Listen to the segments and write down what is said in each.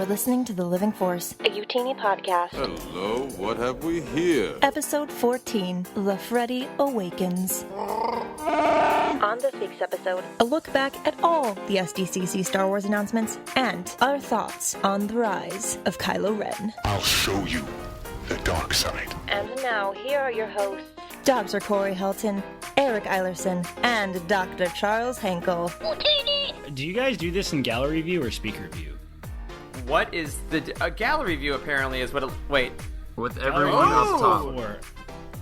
You're listening to The Living Force, a Utini podcast. Hello, what have we here? Episode 14, The Freddy Awakens. On this week's episode, a look back at all the SDCC Star Wars announcements and our thoughts on the rise of Kylo Ren. I'll show you the dark side. And now, here are your hosts, Dr. Corey Helton, Eric Eilerson, and Dr. Charles Henkel. Do you guys do this in gallery view or speaker view? What is the gallery view? Apparently, is what. Wait. With everyone up top.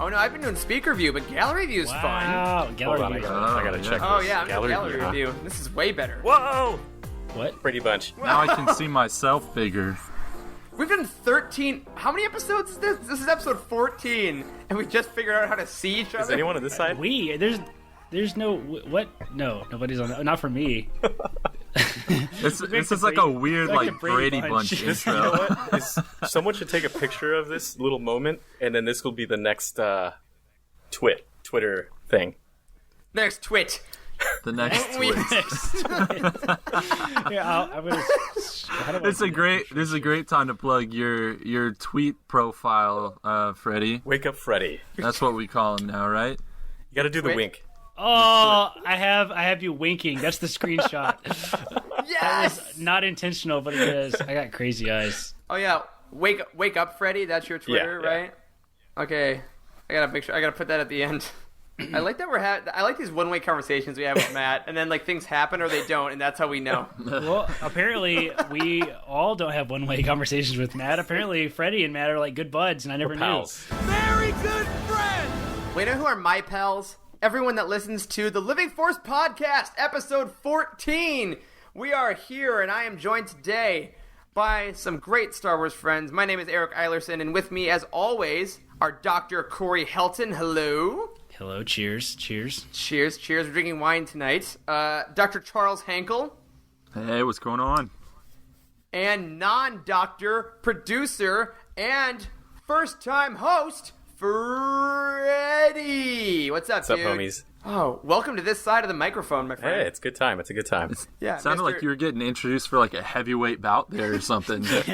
Oh no, I've been doing speaker view, but gallery view is fun. Wow, gallery view. I gotta check Oh this. yeah, I'm in gallery view. Huh? This is way better. Whoa! What? Pretty bunch. Now I can see myself bigger. We've done 13. How many episodes is this? This is episode 14, and we just figured out how to see each other. Is anyone on this side? There's no what? No, nobody's on that. Not for me. This is like a weird, like Brady Bunch intro. You know what? Someone should take a picture of this little moment, and then this will be the next Twitter thing. Next twit. The next twist. Yeah, I'm gonna. This is a great time to plug your tweet profile, Freddy. Wake up, Freddy. That's what we call him now, right? You got to do the Wait. wink. Oh, I have you winking. That's the screenshot. Yes. That was not intentional, but it is. I got crazy eyes. Oh yeah, wake up, Freddy. That's your Twitter, Yeah. right? Okay, I gotta make sure. I gotta put that at the end. I like that I like these one-way conversations we have with Matt, and then like things happen or they don't, and that's how we know. Well, apparently we all don't have one-way conversations with Matt. Apparently, Freddie and Matt are like good buds, and I never knew. Pals. Very good friend. Wait, know who are my pals? Everyone that listens to the Living Force podcast, episode 14. We are here, and I am joined today by some great Star Wars friends. My name is Eric Eilerson, and with me, as always, are Dr. Corey Helton. Hello. Hello, cheers. Cheers. We're drinking wine tonight. Dr. Charles Henkel. Hey, what's going on? And non-doctor, producer, and first-time host, Freddy. What's up, What's dude? up, homies? Oh, welcome to this side of the microphone, my friend. Hey, it's a good time. It's a good time. Yeah, Sounded like you were getting introduced for like a heavyweight bout there or something. This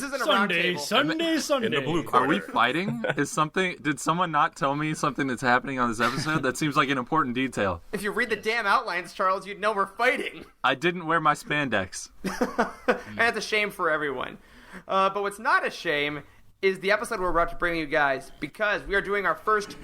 isn't a round table. Sunday. In the blue Are corner. we fighting? Did someone not tell me something that's happening on this episode? That seems like an important detail. If you read the damn outlines, Charles, you'd know we're fighting. I didn't wear my spandex. And it's a shame for everyone. But what's not a shame is the episode we're about to bring you guys, because we are doing our first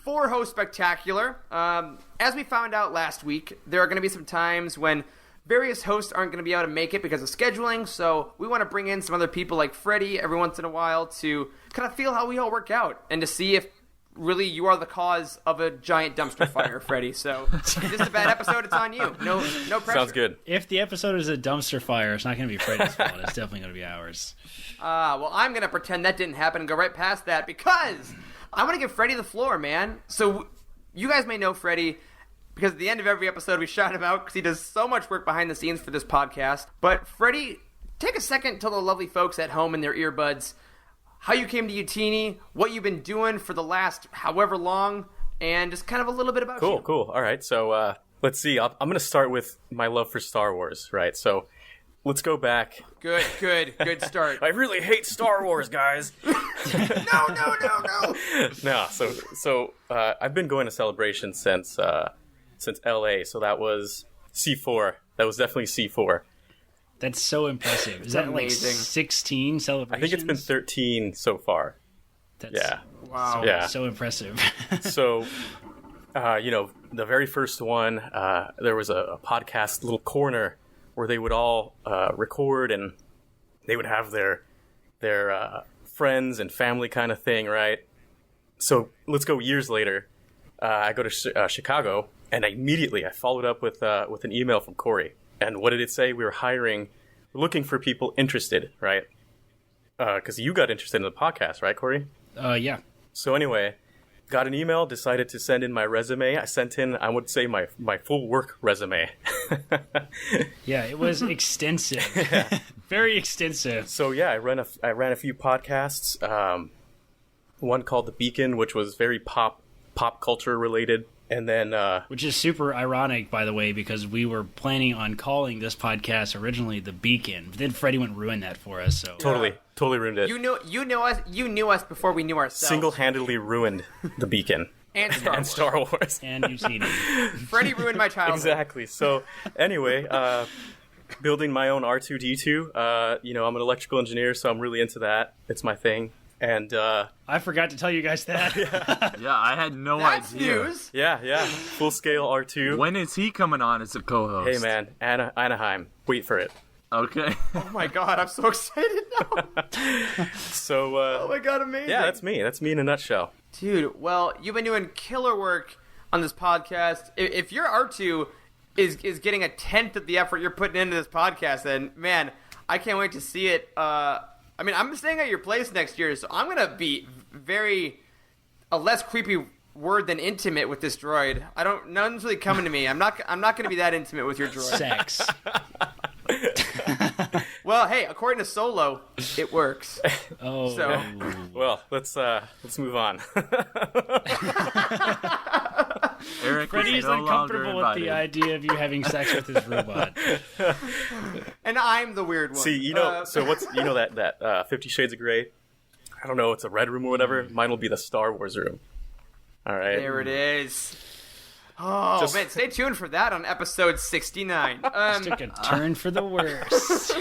4-host spectacular. As we found out last week, there are going to be some times when various hosts aren't going to be able to make it because of scheduling, so we want to bring in some other people like Freddy every once in a while to kind of feel how we all work out and to see if really you are the cause of a giant dumpster fire, Freddy. So if this is a bad episode, it's on you. No pressure. Sounds good. If the episode is a dumpster fire, it's not going to be Freddie's fault. It's definitely going to be ours. Well, I'm going to pretend that didn't happen and go right past that because I want to give Freddy the floor, man. So you guys may know Freddy because at the end of every episode we shout him out because he does so much work behind the scenes for this podcast. But Freddy, take a second to tell the lovely folks at home in their earbuds how you came to Utini, what you've been doing for the last however long, and just kind of a little bit about you. Cool. All right, so let's see. I'm going to start with my love for Star Wars, right? So let's go back. Good start. I really hate Star Wars, guys. No. No, so I've been going to Celebration since LA, so that was C4. That was definitely C4. That's so impressive. Is that like amazing. 16 I celebrations? think it's been 13 so far. That's Yeah. Wow. Yeah. So impressive. So, the very first one, there was a podcast little corner where they would all record and they would have their friends and family kind of thing, right? So let's go years later. I go to Chicago, and I followed up with an email from Corey. And what did it say? We were looking for people interested, right? Because you got interested in the podcast, right, Corey? Yeah. So anyway, got an email, decided to send in my resume. I sent in, I would say, my full work resume. Yeah, it was extensive. Very extensive. So yeah, I ran a few podcasts. One called The Beacon, which was very pop culture related, And then, which is super ironic, by the way, because we were planning on calling this podcast originally The Beacon. But then Freddie went and ruined that for us. So totally ruined it. You knew us before we knew ourselves. Single-handedly ruined The Beacon. And and Star Wars. And you've seen it. Freddie ruined my childhood. Exactly. So, anyway, building my own R2-D2. I'm an electrical engineer, so I'm really into that. It's my thing. And I forgot to tell you guys that. Yeah, I had no That's idea. news. Yeah. Full-scale R2. When is he coming on as a co-host? Hey, man. Anaheim. Wait for it. Okay. Oh my god, I'm so excited now. So, Oh my god, amazing. yeah, that's me. That's me in a nutshell. Dude, well, you've been doing killer work on this podcast. If your R2 is getting a tenth of the effort you're putting into this podcast, then, man, I can't wait to see it. I'm staying at your place next year, so I'm going to be a less creepy word than intimate with this droid. None's really coming to me. I'm not going to be that intimate with your droid. Sex. Well, hey, according to Solo, it works. Oh. So, Well, let's move on. Eric Freddie is is no longer uncomfortable with the invited. idea of you having sex with his robot. and I'm the weird one. See, so what's that 50 Shades of Grey? I don't know, it's a red room or whatever. Mine will be the Star Wars room. All right. There it is. Oh, man, stay tuned for that on episode 69. Took a turn for the worse.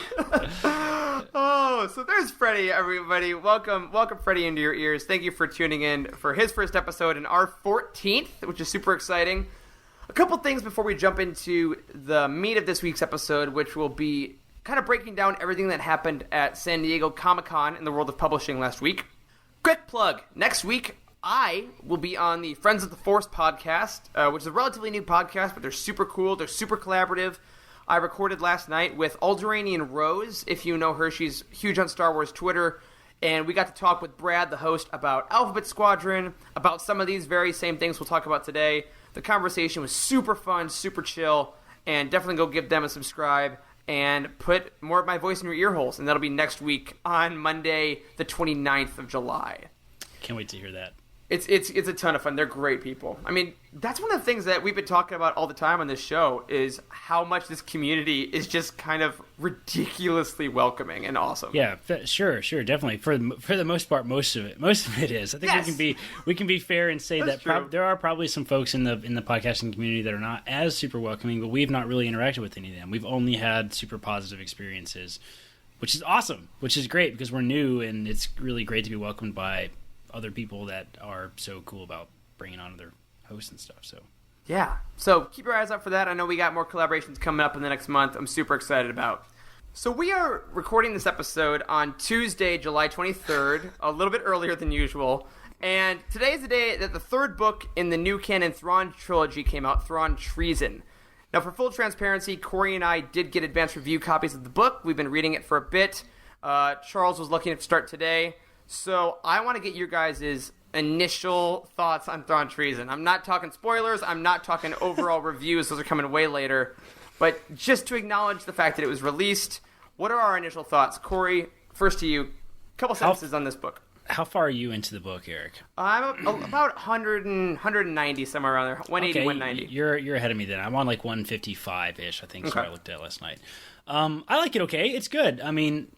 Oh, so there's Freddie, everybody. Welcome, Freddie, into your ears. Thank you for tuning in for his first episode and our 14th, which is super exciting. A couple things before we jump into the meat of this week's episode, which will be kind of breaking down everything that happened at San Diego Comic-Con in the world of publishing last week. Quick plug. Next week, I will be on the Friends of the Force podcast, which is a relatively new podcast, but they're super cool. They're super collaborative. I recorded last night with Alderanian Rose. If you know her, she's huge on Star Wars Twitter. And we got to talk with Brad, the host, about Alphabet Squadron, about some of these very same things we'll talk about today. The conversation was super fun, super chill, and definitely go give them a subscribe and put more of my voice in your ear holes. And that'll be next week on Monday, the 29th of July. Can't wait to hear that. It's a ton of fun. They're great people. I mean, that's one of the things that we've been talking about all the time on this show is how much this community is just kind of ridiculously welcoming and awesome. Yeah, sure, definitely. For the most part, most of it is. I think Yes! we can be fair and say That's that true. there are probably some folks in the podcasting community that are not as super welcoming, but we've not really interacted with any of them. We've only had super positive experiences, which is awesome, which is great because we're new and it's really great to be welcomed by other people that are so cool about bringing on other hosts and stuff. So Yeah. So keep your eyes out for that. I know we got more collaborations coming up in the next month. I'm super excited about. So we are recording this episode on Tuesday, July 23rd, a little bit earlier than usual. And today is the day that the third book in the new canon Thrawn trilogy came out, Thrawn Treason. Now, for full transparency, Corey and I did get advanced review copies of the book. We've been reading it for a bit. Charles was lucky enough to start today. So I want to get your guys' initial thoughts on Thrawn Treason. I'm not talking spoilers. I'm not talking overall reviews. Those are coming way later. But just to acknowledge the fact that it was released, what are our initial thoughts? Corey, first to you. A couple sentences on this book. how far are you into the book, Eric? I'm about 190, somewhere around there. 180, Okay, 190. You're ahead of me then. I'm on like 155-ish, I think, so I looked at it last night. I like it okay. It's good. I mean,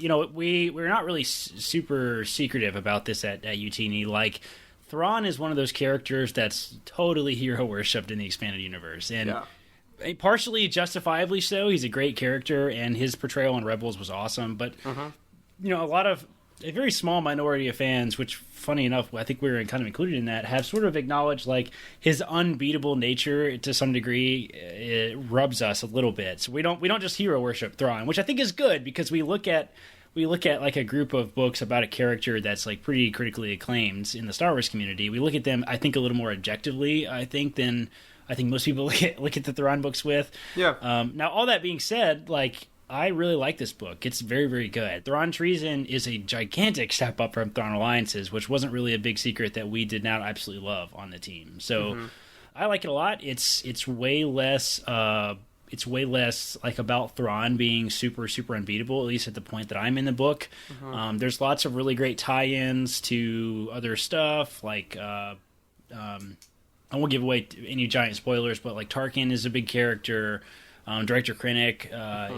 we're not really super secretive about this at UTN. Like, Thrawn is one of those characters that's totally hero worshipped in the expanded universe, and partially justifiably so. He's a great character, and his portrayal in Rebels was awesome. But a very small minority of fans, which, funny enough, I think we were kind of included in that, have sort of acknowledged like his unbeatable nature to some degree. It rubs us a little bit. So we don't just hero worship Thrawn, which I think is good because we look at like a group of books about a character that's like pretty critically acclaimed in the Star Wars community. We look at them, I think, a little more objectively, than most people look at the Thrawn books with. Yeah. Now, all that being said, like, I really like this book. It's very, very good. Thrawn Treason is a gigantic step up from Thrawn Alliances, which wasn't really a big secret that we did not absolutely love on the team. So I like it a lot. It's way less like about Thrawn being super, super unbeatable, at least at the point that I'm in the book. There's lots of really great tie-ins to other stuff, like I won't give away any giant spoilers, but like Tarkin is a big character. Director Krennic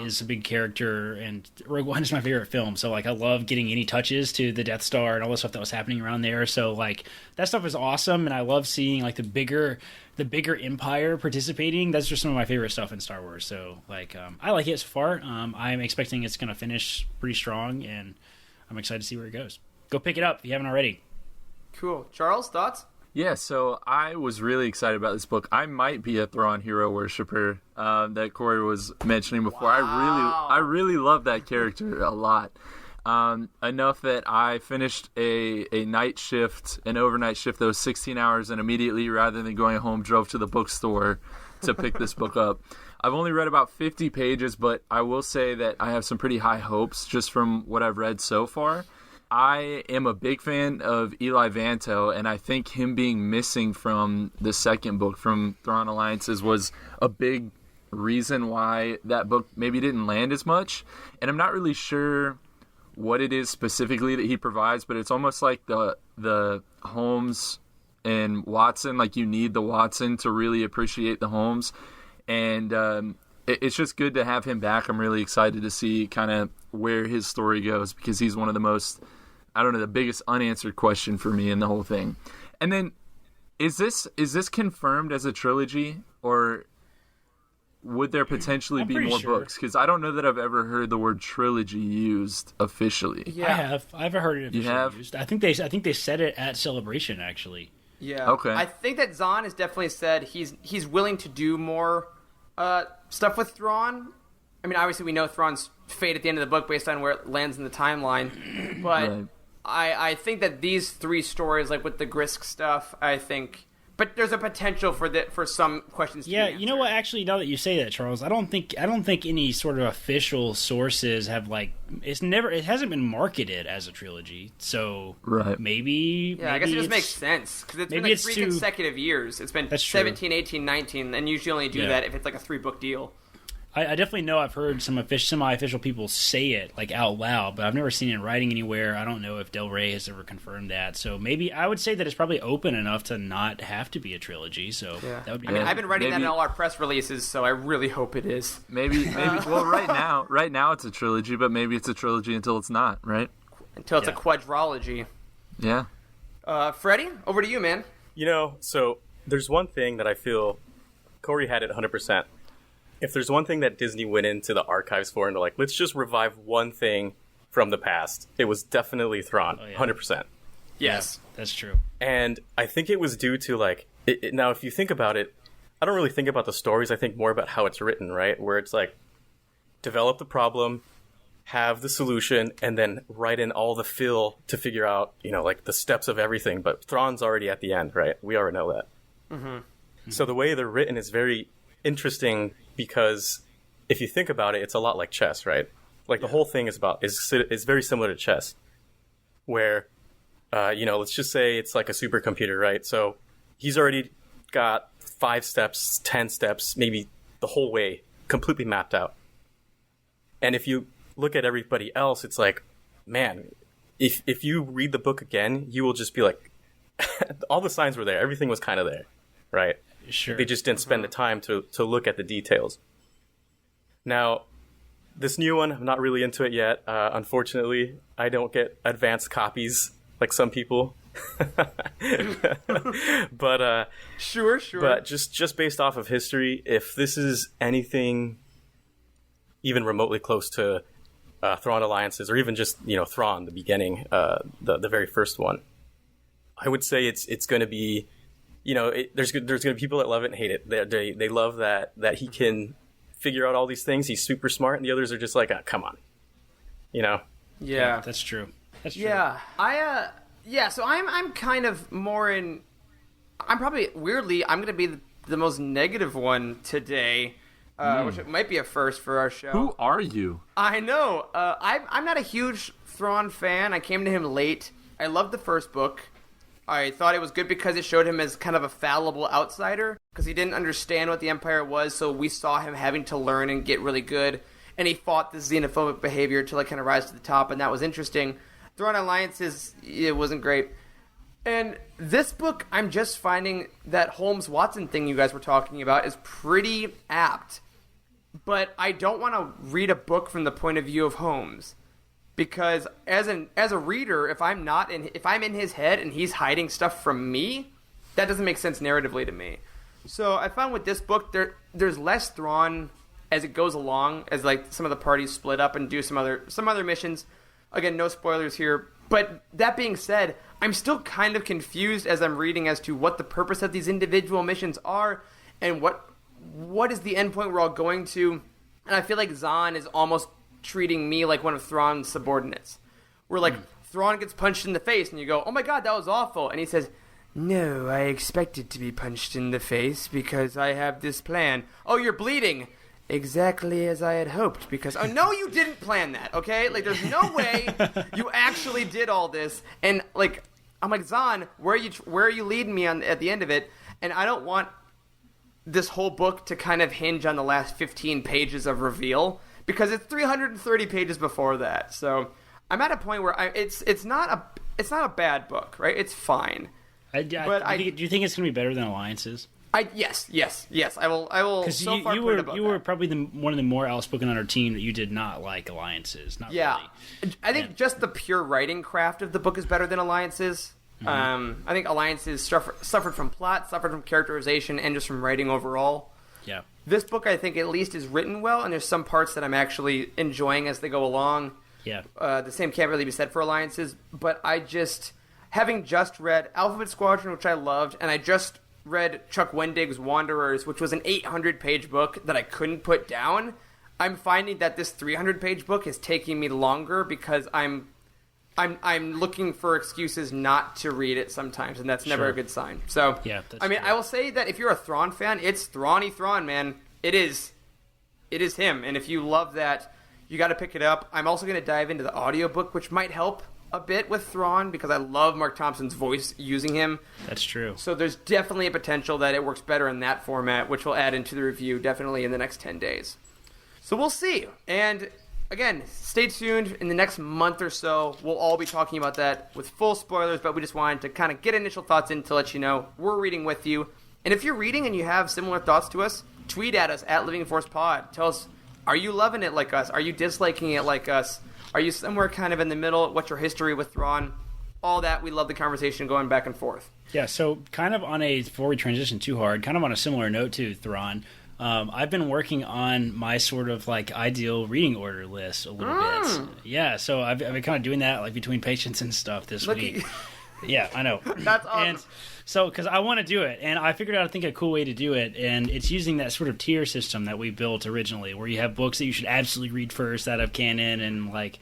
is a big character, and Rogue One is my favorite film. So like I love getting any touches to the Death Star and all the stuff that was happening around there. So like that stuff is awesome, and I love seeing like the bigger empire participating. That's just some of my favorite stuff in Star Wars. So like I like it so far. I'm expecting it's going to finish pretty strong, and I'm excited to see where it goes. Go pick it up if you haven't already. Cool. Charles, thoughts? Yeah, so I was really excited about this book. I might be a Thrawn hero worshiper that Corey was mentioning before. Wow. I really love that character a lot. Enough that I finished a night shift, an overnight shift that was 16 hours, and immediately, rather than going home, drove to the bookstore to pick this book up. I've only read about 50 pages, but I will say that I have some pretty high hopes just from what I've read so far. I am a big fan of Eli Vanto, and I think him being missing from the second book, from Thrawn Alliances, was a big reason why that book maybe didn't land as much. And I'm not really sure what it is specifically that he provides, but it's almost like the Holmes and Watson, like you need the Watson to really appreciate the Holmes. And it's just good to have him back. I'm really excited to see kind of where his story goes, because he's one of the most... the biggest unanswered question for me in the whole thing. And then, is this confirmed as a trilogy, or would there potentially be more books? Because I don't know that I've ever heard the word trilogy used officially. Yeah. I've heard it officially used. I think they said it at Celebration, actually. Yeah. Okay. I think that Zahn has definitely said he's willing to do more stuff with Thrawn. I mean, obviously we know Thrawn's fate at the end of the book based on where it lands in the timeline, but Right. I think that these three stories, like with the Grisk stuff, but there's a potential for some questions. Yeah, to be you know answered. what? Actually, now that you say that, Charles, I don't think any sort of official sources have it hasn't been marketed as a trilogy. So Right. maybe Yeah, I guess it just it's- makes sense because it's been maybe like it's three too- consecutive years. It's been That's true. 17, 18, 19, and usually only do Yeah. that if it's like a 3-book deal. I definitely know I've heard some semi-official people say it like out loud, but I've never seen it in writing anywhere. I don't know if Del Rey has ever confirmed that. So maybe I would say that it's probably open enough to not have to be a trilogy. So that would be. I mean, I've been writing that maybe- in all our press releases, so I really hope it is. Maybe. Well, right now it's a trilogy, but maybe it's a trilogy until it's not, right? Until it's a Yeah. quadrology. Yeah. Freddie, over to you, man. So there's one thing that I feel Corey had it 100%. If there's one thing that Disney went into the archives for and they're like, let's just revive one thing from the past, it was definitely Thrawn, 100%. Yes. That's true. And I think it was due to now if you think about it, I don't really think about the stories, I think more about how it's written, right? Where it's like, develop the problem, have the solution, and then write in all the fill to figure out, like the steps of everything. But Thrawn's already at the end, right? We already know that. Mm-hmm. So the way they're written is very interesting, because if you think about it, it's a lot like chess, right? Like the whole thing is very similar to chess, where, let's just say it's like a supercomputer, right? So he's already got 5 steps, 10 steps, maybe the whole way completely mapped out. And if you look at everybody else, it's like, man, if you read the book again, you will just be like, all the signs were there. Everything was kind of there, right? Sure. They just didn't spend the time to look at the details. Now, this new one, I'm not really into it yet. Unfortunately, I don't get advanced copies like some people. But Sure. but just based off of history, if this is anything even remotely close to Thrawn Alliances, or even just Thrawn, the beginning, the very first one, I would say it's going to be. There's going to be people that love it and hate it. They love that he can figure out all these things. He's super smart, and the others are just like, come on, Yeah. That's true. That's true. Yeah. So I'm kind of more in. I'm probably weirdly I'm going to be the most negative one today, which it might be a first for our show. Who are you? I know. I'm not a huge Thrawn fan. I came to him late. I loved the first book. I thought it was good because it showed him as kind of a fallible outsider, because he didn't understand what the Empire was, so we saw him having to learn and get really good, and he fought this xenophobic behavior to kind of rise to the top, and that was interesting. Thrawn Alliances, it wasn't great. And this book, I'm just finding that Holmes-Watson thing you guys were talking about is pretty apt. But I don't want to read a book from the point of view of Holmes. Because as a reader, if I'm in his head and he's hiding stuff from me, that doesn't make sense narratively to me. So I found with this book, there's less Thrawn as it goes along, as like some of the parties split up and do some other missions. Again, no spoilers here. But that being said, I'm still kind of confused as I'm reading as to what the purpose of these individual missions are and what is the endpoint we're all going to. And I feel like Zahn is almost treating me like one of Thrawn's subordinates. Where like Thrawn gets punched in the face and you go, oh my god, that was awful. And he says, no, I expected to be punched in the face because I have this plan. Oh, you're bleeding. Exactly as I had hoped, because no, you didn't plan that, okay? Like, there's no way you actually did all this. And like, I'm like, Zahn, where are you leading me at the end of it? And I don't want this whole book to kind of hinge on the last 15 pages of reveal, because it's 330 pages before that. So I'm at a point where it's not a bad book, right? It's fine. Do you think it's going to be better than Alliances? Yes. I will. Because so you were probably one of the more outspoken on our team that you did not like Alliances. Not really. I think just the pure writing craft of the book is better than Alliances. I think Alliances suffered from plot, suffered from characterization, and just from writing overall. Yeah. This book, I think, at least is written well, and there's some parts that I'm actually enjoying as they go along. Yeah. The same can't really be said for Alliances, but having just read Alphabet Squadron, which I loved, and I just read Chuck Wendig's Wanderers, which was an 800-page book that I couldn't put down. I'm finding that this 300-page book is taking me longer because I'm looking for excuses not to read it sometimes, and that's never a good sign. So, yeah, I will say that if you're a Thrawn fan, it's Thrawn, man. It is him, and if you love that, you got to pick it up. I'm also going to dive into the audiobook, which might help a bit with Thrawn, because I love Mark Thompson's voice using him. That's true. So there's definitely a potential that it works better in that format, which we'll add into the review definitely in the next 10 days. So we'll see. And again, stay tuned. In the next month or so, we'll all be talking about that with full spoilers, but we just wanted to kind of get initial thoughts in to let you know we're reading with you. And if you're reading and you have similar thoughts to us, tweet at us at Living Force Pod. Tell us, are you loving it like us? Are you disliking it like us? Are you somewhere kind of in the middle? What's your history with Thrawn? All that. We love the conversation going back and forth. Yeah, so kind of before we transition too hard, kind of on a similar note to Thrawn, I've been working on my sort of like ideal reading order list a little bit. Yeah, so I've been kind of doing that like between patients and stuff this week. Yeah, I know. That's awesome. And so, because I want to do it, and I figured out, I think, a cool way to do it, and it's using that sort of tier system that we built originally, where you have books that you should absolutely read first out of canon, and like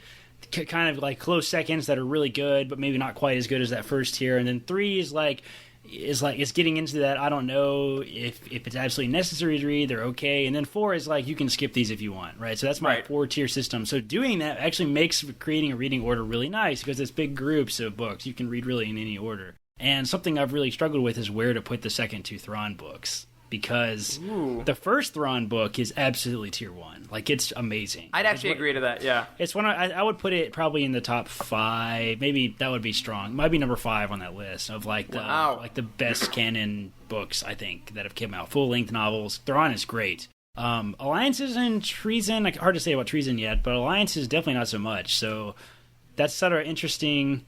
kind of like close seconds that are really good, but maybe not quite as good as that first tier, and then 3 is getting into that. I don't know if it's absolutely necessary to read. They're okay, and then 4 is like you can skip these if you want, right? So that's my 4-tier system. So doing that actually makes creating a reading order really nice, because it's big groups of books you can read really in any order. And something I've really struggled with is where to put the second 2 Thrawn books, because the first Thrawn book is absolutely tier 1. Like, it's amazing. I'd actually agree to that, yeah. It's one I would put it probably in the top 5. Maybe that would be strong. It might be number 5 on that list of like the best canon books, I think, that have come out. Full-length novels. Thrawn is great. Alliances and Treason, hard to say about Treason yet, but Alliances definitely not so much. So that's sort of interesting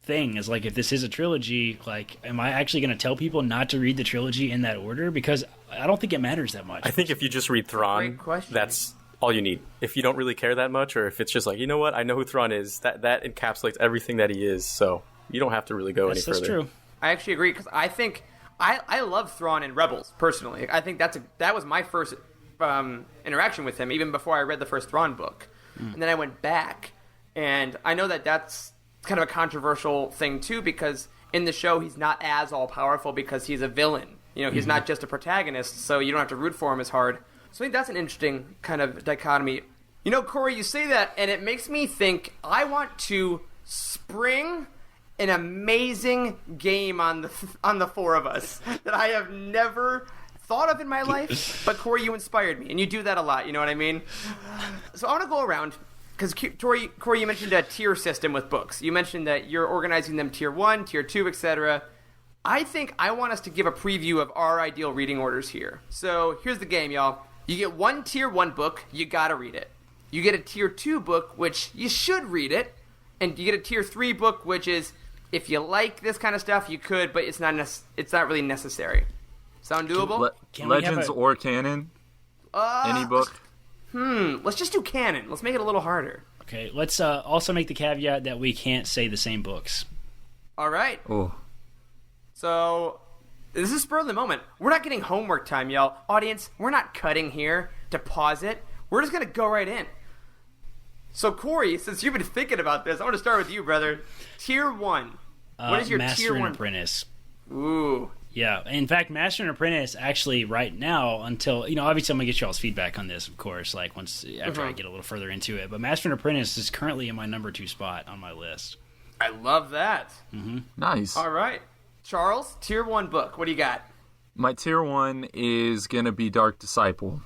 thing is like, if this is a trilogy, like, am I actually going to tell people not to read the trilogy in that order? Because I don't think it matters that much. I think if you just read Thrawn, that's all you need. If you don't really care that much, or if it's just like, you know what, I know who Thrawn is, that encapsulates everything that he is, so you don't have to really go any further. That's true. I actually agree, because I think I love Thrawn in Rebels, personally. I think that was my first interaction with him, even before I read the first Thrawn book. And then I went back, and I know that's kind of a controversial thing too, because in the show he's not as all-powerful because he's a villain. You know, he's not just a protagonist, so you don't have to root for him as hard. So I think that's an interesting kind of dichotomy. You know, Corey, you say that, and it makes me think I want to spring an amazing game on the 4 of us that I have never thought of in my life, but Corey, you inspired me, and you do that a lot, you know what I mean? So I want to go around, because Corey, you mentioned a tier system with books. You mentioned that you're organizing them tier 1, tier 2, etc. I think I want us to give a preview of our ideal reading orders here. So here's the game, y'all. You get one tier 1 book, you gotta read it. You get a tier 2 book, which you should read it. And you get a tier 3 book, which is, if you like this kind of stuff, you could, but it's not really necessary. Sound doable? Legends or canon? Any book? Let's just do canon. Let's make it a little harder. Okay, let's also make the caveat that we can't say the same books. All right. Oh. So, this is spur of the moment. We're not getting homework time, y'all. Audience, we're not cutting here to pause it. We're just going to go right in. So, Corey, since you've been thinking about this, I want to start with you, brother. Tier 1. What is your Master tier and 1? Apprentice. Ooh. Yeah, in fact, Master and Apprentice actually right now until, obviously I'm going to get y'all's feedback on this, of course, like after I get a little further into it. But Master and Apprentice is currently in my number 2 spot on my list. I love that. Mm-hmm. Nice. All right. Charles, tier 1 book. What do you got? My tier 1 is going to be Dark Disciple.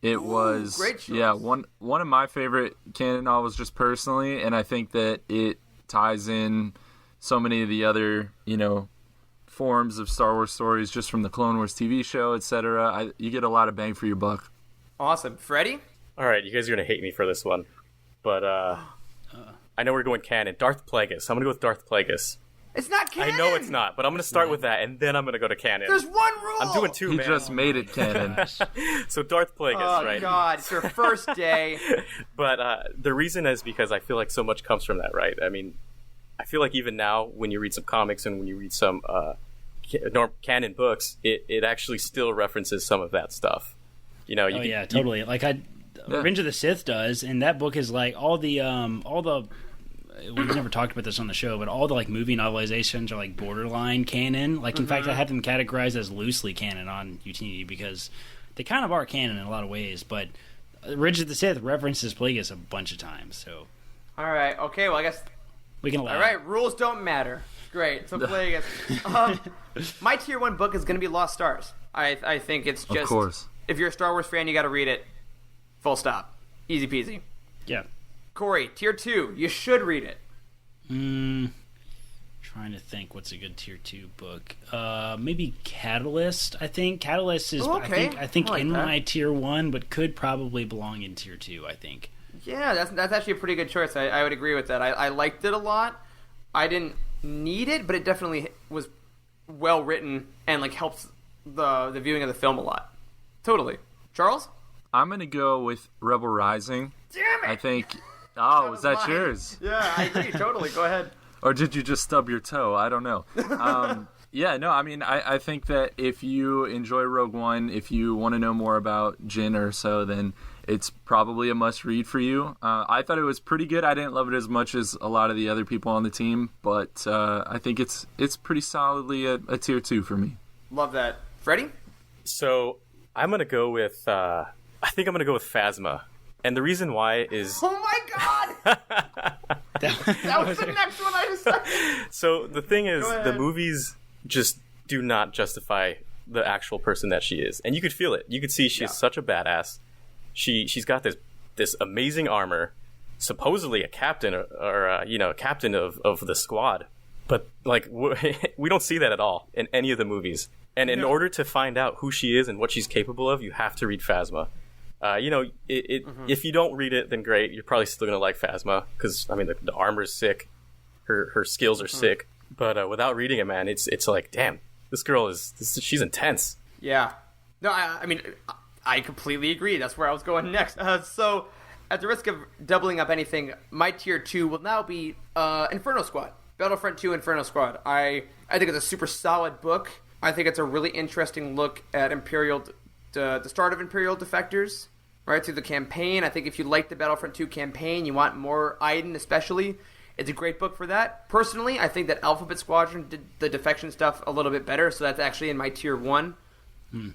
It was great choice. Yeah, one of my favorite canon novels just personally, and I think that it ties in so many of the other, forms of Star Wars stories just from the Clone Wars TV show, etc. You get a lot of bang for your buck. Awesome. Freddie? All right, you guys are going to hate me for this one, but I know we're going canon. Darth Plagueis. I'm going to go with Darth Plagueis. It's not canon. I know it's not, but I'm going to start with that, and then I'm going to go to canon. There's one rule. I'm doing 2, He man. just made it canon. So Darth Plagueis, right? Oh, God. It's your first day. But the reason is because I feel like so much comes from that, right? I mean, I feel like even now, when you read some comics and when you read some canon books, it actually still references some of that stuff. Yeah, totally. Revenge of the Sith does, and that book is like all the we've never talked about this on the show, but all the movie novelizations are like borderline canon. In fact, I have them categorized as loosely canon on UTD because they kind of are canon in a lot of ways. But Revenge of the Sith references Plagueis a bunch of times, so All right. Okay. Well, I guess. we can allow. All right. Rules don't matter. Great. So Plagueis. My tier 1 book is going to be Lost Stars. I think it's just. Of course. If you're a Star Wars fan, you got to read it. Full stop. Easy peasy. Yeah. Corey, tier 2. You should read it. Trying to think what's a good tier 2 book. Maybe Catalyst. I think Catalyst is. Oh, okay. I think I like in that. my tier 1, but could probably belong in tier 2. I think. Yeah, that's actually a pretty good choice. I would agree with that. I liked it a lot. I didn't need it, but it definitely was well written and helps the viewing of the film a lot. Totally. Charles? I'm going to go with Rebel Rising. Damn it! I think... Oh, was that mine. yours? Yeah, I agree. Totally. Go ahead. Or did you just stub your toe? I don't know. Yeah, no, I mean, I think that if you enjoy Rogue One, if you want to know more about Jyn or so, then it's probably a must-read for you. I thought it was pretty good. I didn't love it as much as a lot of the other people on the team, but I think it's pretty solidly a tier 2 for me. Love that. Freddie? So I'm going to go with... I think I'm going to go with Phasma. And the reason why is... Oh my god! That was the next one I decided. So the thing is, Go ahead. the movies just do not justify the actual person that she is. And you could feel it. You could see she's such a badass. She's got this amazing armor, supposedly a captain or captain of the squad. But we don't see that at all in any of the movies. And in order to find out who she is and what she's capable of, you have to read Phasma. If you don't read it, then great. You're probably still gonna like Phasma because the armor is sick, her skills are sick. But without reading it, man, it's like, damn, this girl she's intense. Yeah. No, I completely agree. That's where I was going next. So, at the risk of doubling up anything, my tier 2 will now be Inferno Squad. Battlefront 2 Inferno Squad. I think it's a super solid book. I think it's a really interesting look at the start of Imperial defectors, right, through the campaign. I think if you like the Battlefront 2 campaign, you want more Iden especially, it's a great book for that. Personally, I think that Alphabet Squadron did the defection stuff a little bit better, so that's actually in my tier 1.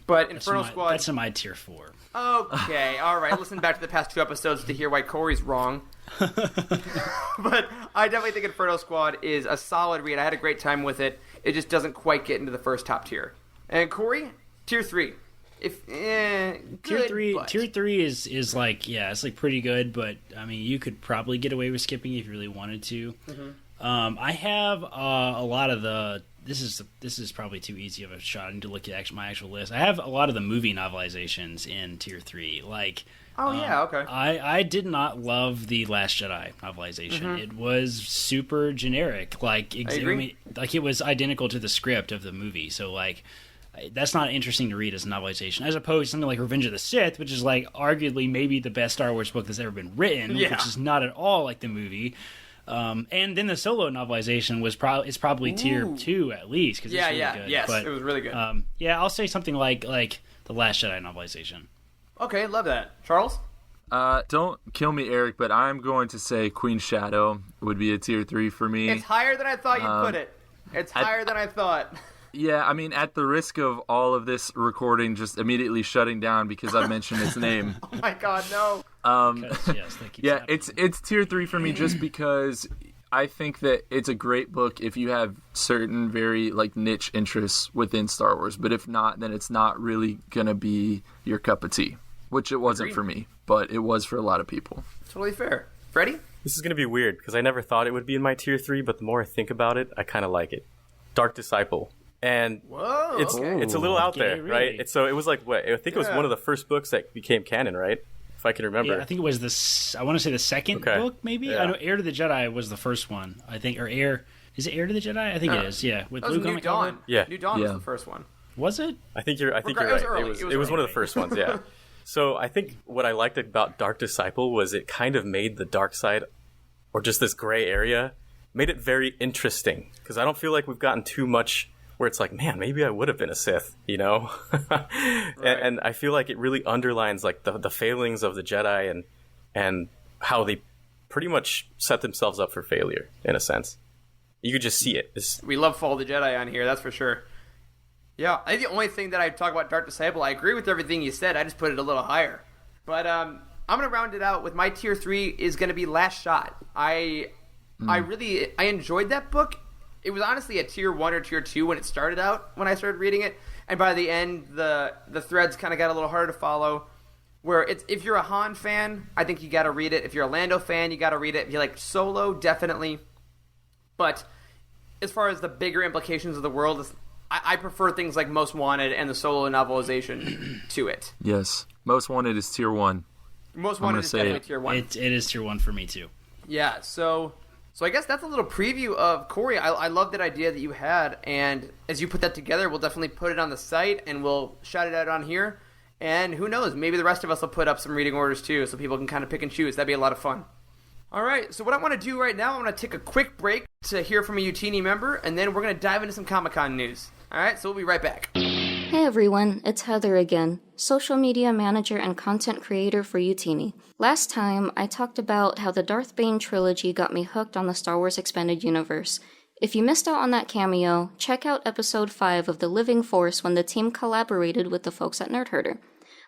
But Inferno Squad... That's in my tier 4. Okay, all right. Listen back to the past 2 episodes to hear why Corey's wrong. But I definitely think Inferno Squad is a solid read. I had a great time with it. It just doesn't quite get into the first top tier. And Corey, tier 3. Good, Tier 3 is like, yeah, it's like pretty good, but I mean, you could probably get away with skipping if you really wanted to. I have a lot of the. This is probably too easy of a shot. I need to look at my actual list. I have a lot of the movie novelizations in Tier 3. Like, okay. I did not love the Last Jedi novelization. It was super generic. Like, like it was identical to the script of the movie. So like, that's not interesting to read as a novelization, as opposed to something like Revenge of the Sith, which is like arguably maybe the best Star Wars book that's ever been written, which is not at all like the movie. And then the Solo novelization was probably tier 2 at least, because it's really good. Yes, but, it was really good. I'll say something like the Last Jedi novelization. Okay, love that. Charles? Don't kill me, Eric, but I'm going to say Queen Shadow would be a tier 3 for me. It's higher than I thought you'd put it. It's higher than I thought. Yeah, I mean, at the risk of all of this recording just immediately shutting down because I mentioned its name. Oh my God, no. It's tier 3 for me just because I think that it's a great book if you have certain very like niche interests within Star Wars, but if not, then it's not really gonna be your cup of tea, which it wasn't for me, but it was for a lot of people. Totally fair. Freddy? This is going to be weird because I never thought it would be in my tier 3, but the more I think about it, I kind of like it. Dark Disciple. And it's a little out there, really? right? So it was like, I think it was one of the first books that became canon, right? If I can remember. Yeah, I think it was I want to say the second book, maybe? Yeah. I know Heir to the Jedi was the first one, I think, or is it Heir to the Jedi? I think it is, yeah. With Luke on the cover. Yeah. New Dawn was the first one. Was it? I think you're right. It was one of the first ones, yeah. So I think what I liked about Dark Disciple was it kind of made the dark side, or just this gray area, made it very interesting. Because I don't feel like we've gotten too much where it's like, man, maybe I would have been a Sith, you know? And I feel like it really underlines like the failings of the Jedi and how they pretty much set themselves up for failure, in a sense. You could just see it. We love Fall of the Jedi on here, that's for sure. Yeah, I think the only thing that I talk about Dark Disciple, I agree with everything you said, I just put it a little higher. But I'm going to round it out with my tier 3 is going to be Last Shot. I enjoyed that book. It was honestly a tier 1 or tier 2 when it started out, when I started reading it. And by the end, the threads kind of got a little harder to follow. Where if you're a Han fan, I think you got to read it. If you're a Lando fan, you got to read it. If you like Solo, definitely. But as far as the bigger implications of the world, I prefer things like Most Wanted and the Solo novelization to it. Yes. Most Wanted is tier 1. Most Wanted is definitely tier 1. It is tier 1 for me, too. Yeah, so I guess that's a little preview of Corey. I love that idea that you had, and as you put that together, we'll definitely put it on the site, and we'll shout it out on here. And who knows, maybe the rest of us will put up some reading orders too, so people can kind of pick and choose. That'd be a lot of fun. All right, so what I want to do right now, I'm going to take a quick break to hear from a Utini member, and then we're going to dive into some Comic-Con news. All right, so we'll be right back. Hey everyone, it's Heather again, social media manager and content creator for Utini. Last time, I talked about how the Darth Bane trilogy got me hooked on the Star Wars Expanded Universe. If you missed out on that cameo, check out episode 5 of The Living Force when the team collaborated with the folks at Nerd Herder.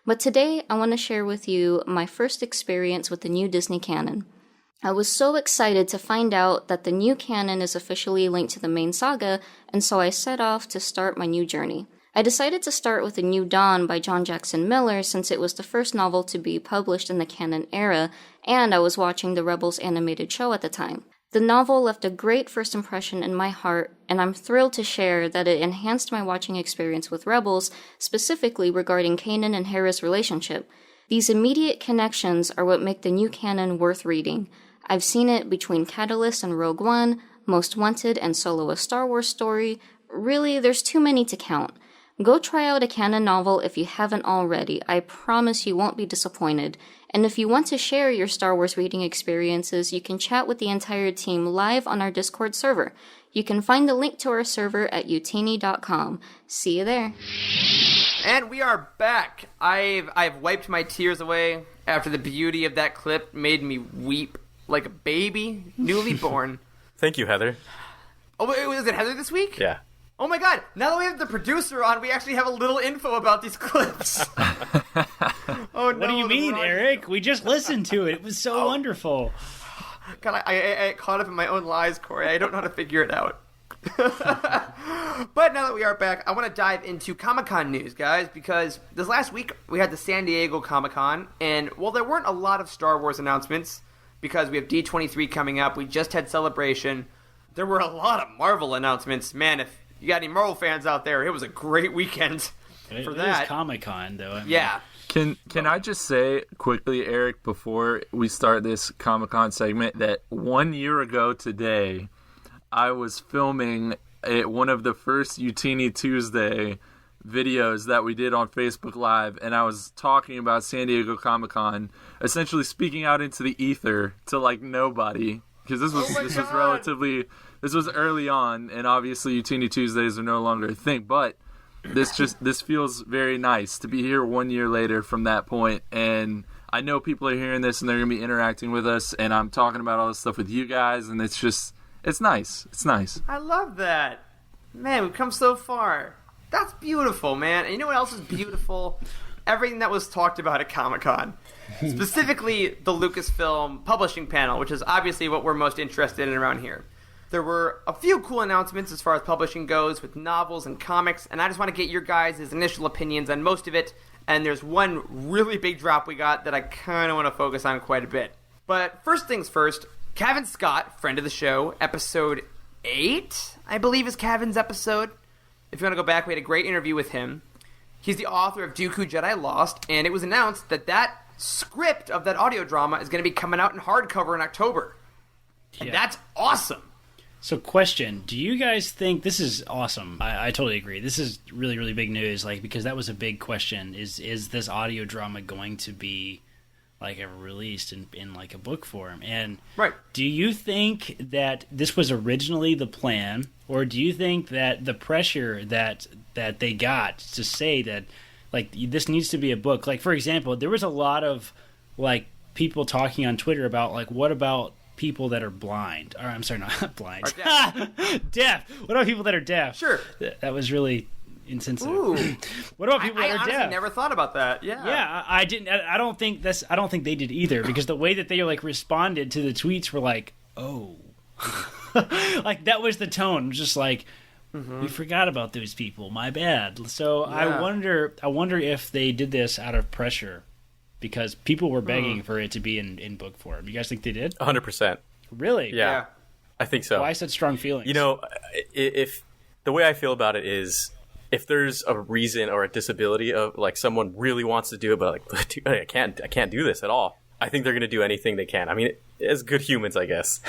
But today, I want to share with you my first experience with the new Disney canon. I was so excited to find out that the new canon is officially linked to the main saga, and so I set off to start my new journey. I decided to start with A New Dawn by John Jackson Miller since it was the first novel to be published in the canon era, and I was watching the Rebels animated show at the time. The novel left a great first impression in my heart, and I'm thrilled to share that it enhanced my watching experience with Rebels, specifically regarding Kanan and Hera's relationship. These immediate connections are what make the new canon worth reading. I've seen it between Catalyst and Rogue One, Most Wanted and Solo: A Star Wars Story. Really, there's too many to count. Go try out a canon novel if you haven't already. I promise you won't be disappointed. And if you want to share your Star Wars reading experiences, you can chat with the entire team live on our Discord server. You can find the link to our server at utini.com. See you there. And we are back. I've wiped my tears away after the beauty of that clip made me weep like a baby, newly born. Thank you, Heather. Oh, wait, was it Heather this week? Yeah. Oh my god, now that we have the producer on, we actually have a little info about these clips. Oh no. What do you mean, Eric? We just listened to it. It was so wonderful. God, I caught up in my own lies, Corey. I don't know how to figure it out. But now that we are back, I want to dive into Comic-Con news, guys, because this last week we had the San Diego Comic-Con, and while there weren't a lot of Star Wars announcements, because we have D23 coming up, we just had Celebration, there were a lot of Marvel announcements. Man, if you got any Marvel fans out there, it was a great weekend for that. It is Comic-Con, though. I mean, yeah. Can I just say quickly, Eric, before we start this Comic-Con segment, that 1 year ago today, I was filming one of the first Utini Tuesday videos that we did on Facebook Live, and I was talking about San Diego Comic-Con, essentially speaking out into the ether to like nobody, because this was early on, and obviously Utini Tuesdays are no longer a thing, but this feels very nice to be here 1 year later from that point, and I know people are hearing this and they're going to be interacting with us, and I'm talking about all this stuff with you guys, and it's nice. It's nice. I love that. Man, we've come so far. That's beautiful, man. And you know what else is beautiful? Everything that was talked about at Comic-Con. Specifically, the Lucasfilm publishing panel, which is obviously what we're most interested in around here. There were a few cool announcements as far as publishing goes with novels and comics, and I just want to get your guys' initial opinions on most of it. And there's one really big drop we got that I kind of want to focus on quite a bit. But first things first, Kevin Scott, friend of the show, episode 8, I believe is Kevin's episode. If you want to go back, we had a great interview with him. He's the author of Dooku Jedi Lost, and it was announced that script of that audio drama is going to be coming out in hardcover in October. And that's awesome. So question, do you guys think this is awesome? I totally agree. This is really, really big news, because that was a big question. Is this audio drama going to be ever released in like a book form? And right. Do you think that this was originally the plan, or do you think that the pressure that they got to say that this needs to be a book? Like, for example, there was a lot of people talking on Twitter about what about people that are blind? Or I'm sorry, not blind. Deaf. Deaf. What about people that are deaf? Sure. That was really insensitive. Ooh. What about people that I are honestly deaf? never thought about that. Yeah. Yeah, I didn't. I don't think they did either, because the way that they responded to the tweets were oh, that was the tone. Just we forgot about those people. My bad. So yeah. I wonder if they did this out of pressure, because people were begging for it to be in book form. You guys think they did? 100%. Really? Yeah. I think so. Why such strong feelings? If the way I feel about it is, if there's a reason or a disability of someone really wants to do it, but I can't do this at all, I think they're going to do anything they can. I mean, as good humans, I guess.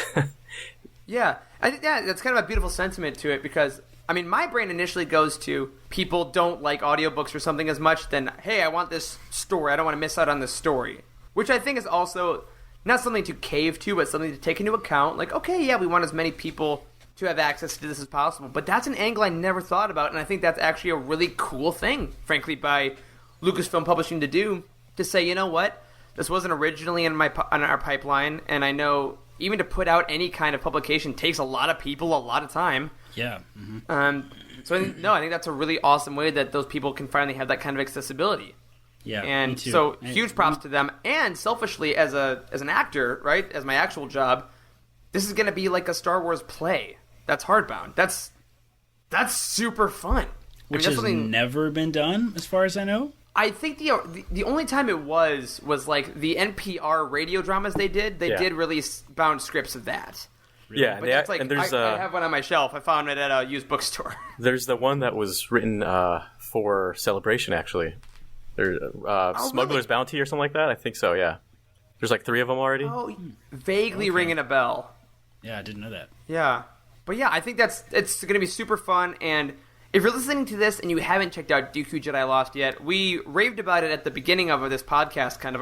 Yeah, I think that's kind of a beautiful sentiment to it, because I mean, my brain initially goes to people don't like audiobooks or something as much than, hey, I want this story. I don't want to miss out on this story, which I think is also not something to cave to, but something to take into account. Okay, yeah, we want as many people to have access to this as possible. But that's an angle I never thought about, and I think that's actually a really cool thing, frankly, by Lucasfilm Publishing to do, to say, you know what, this wasn't originally on our pipeline, and I know even to put out any kind of publication takes a lot of people, a lot of time. Yeah. Mm-hmm. So I think that's a really awesome way that those people can finally have that kind of accessibility. Yeah, and so huge props to them. And selfishly, as an actor, right, as my actual job, this is going to be like a Star Wars play that's hardbound. That's super fun. Which has never been done, as far as I know. I think the only time it was the NPR radio dramas they did. They did release bound scripts of that. Really? Yeah, but and there's I have one on my shelf. I found it at a used bookstore. There's the one that was written for Celebration, actually. There's Smuggler's Bounty or something like that. I think so. Yeah, there's 3 of them already. Oh, vaguely ringing a bell. Yeah, I didn't know that. Yeah, but yeah, I think it's going to be super fun. And if you're listening to this and you haven't checked out Dooku Jedi Lost yet, we raved about it at the beginning of this podcast. Kind of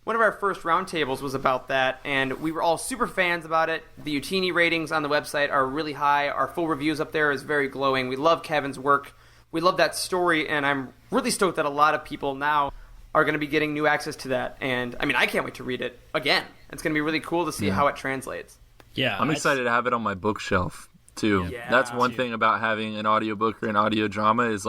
one of our first roundtables was about that, and we were all super fans about it. The Utini ratings on the website are really high. Our full reviews up there is very glowing. We love Kevin's work. We love that story, and I'm really stoked that a lot of people now are going to be getting new access to that. And, I mean, I can't wait to read it again. It's going to be really cool to see how it translates. Yeah, I'm excited to have it on my bookshelf, too. Yeah, that's one thing about having an audiobook or an audio drama is,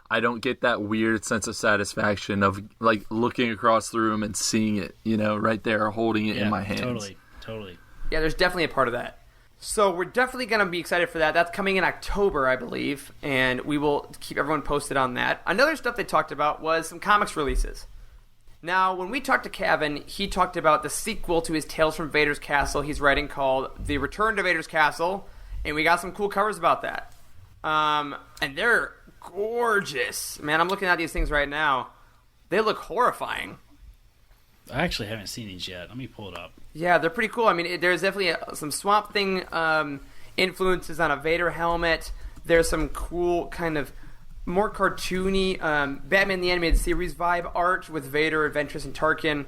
I don't get that weird sense of satisfaction of, looking across the room and seeing it, right there, holding it in my hands. Totally. Yeah, there's definitely a part of that. So we're definitely going to be excited for that. That's coming in October, I believe, and we will keep everyone posted on that. Another stuff they talked about was some comics releases. Now, when we talked to Kevin, he talked about the sequel to his Tales from Vader's Castle he's writing called The Return to Vader's Castle, and we got some cool covers about that. And they're gorgeous. Man, I'm looking at these things right now. They look horrifying. I actually haven't seen these yet. Let me pull it up. Yeah, they're pretty cool. I mean, there's definitely some Swamp Thing influences on a Vader helmet. There's some cool kind of more cartoony Batman the Animated Series vibe art with Vader, Ventress, and Tarkin.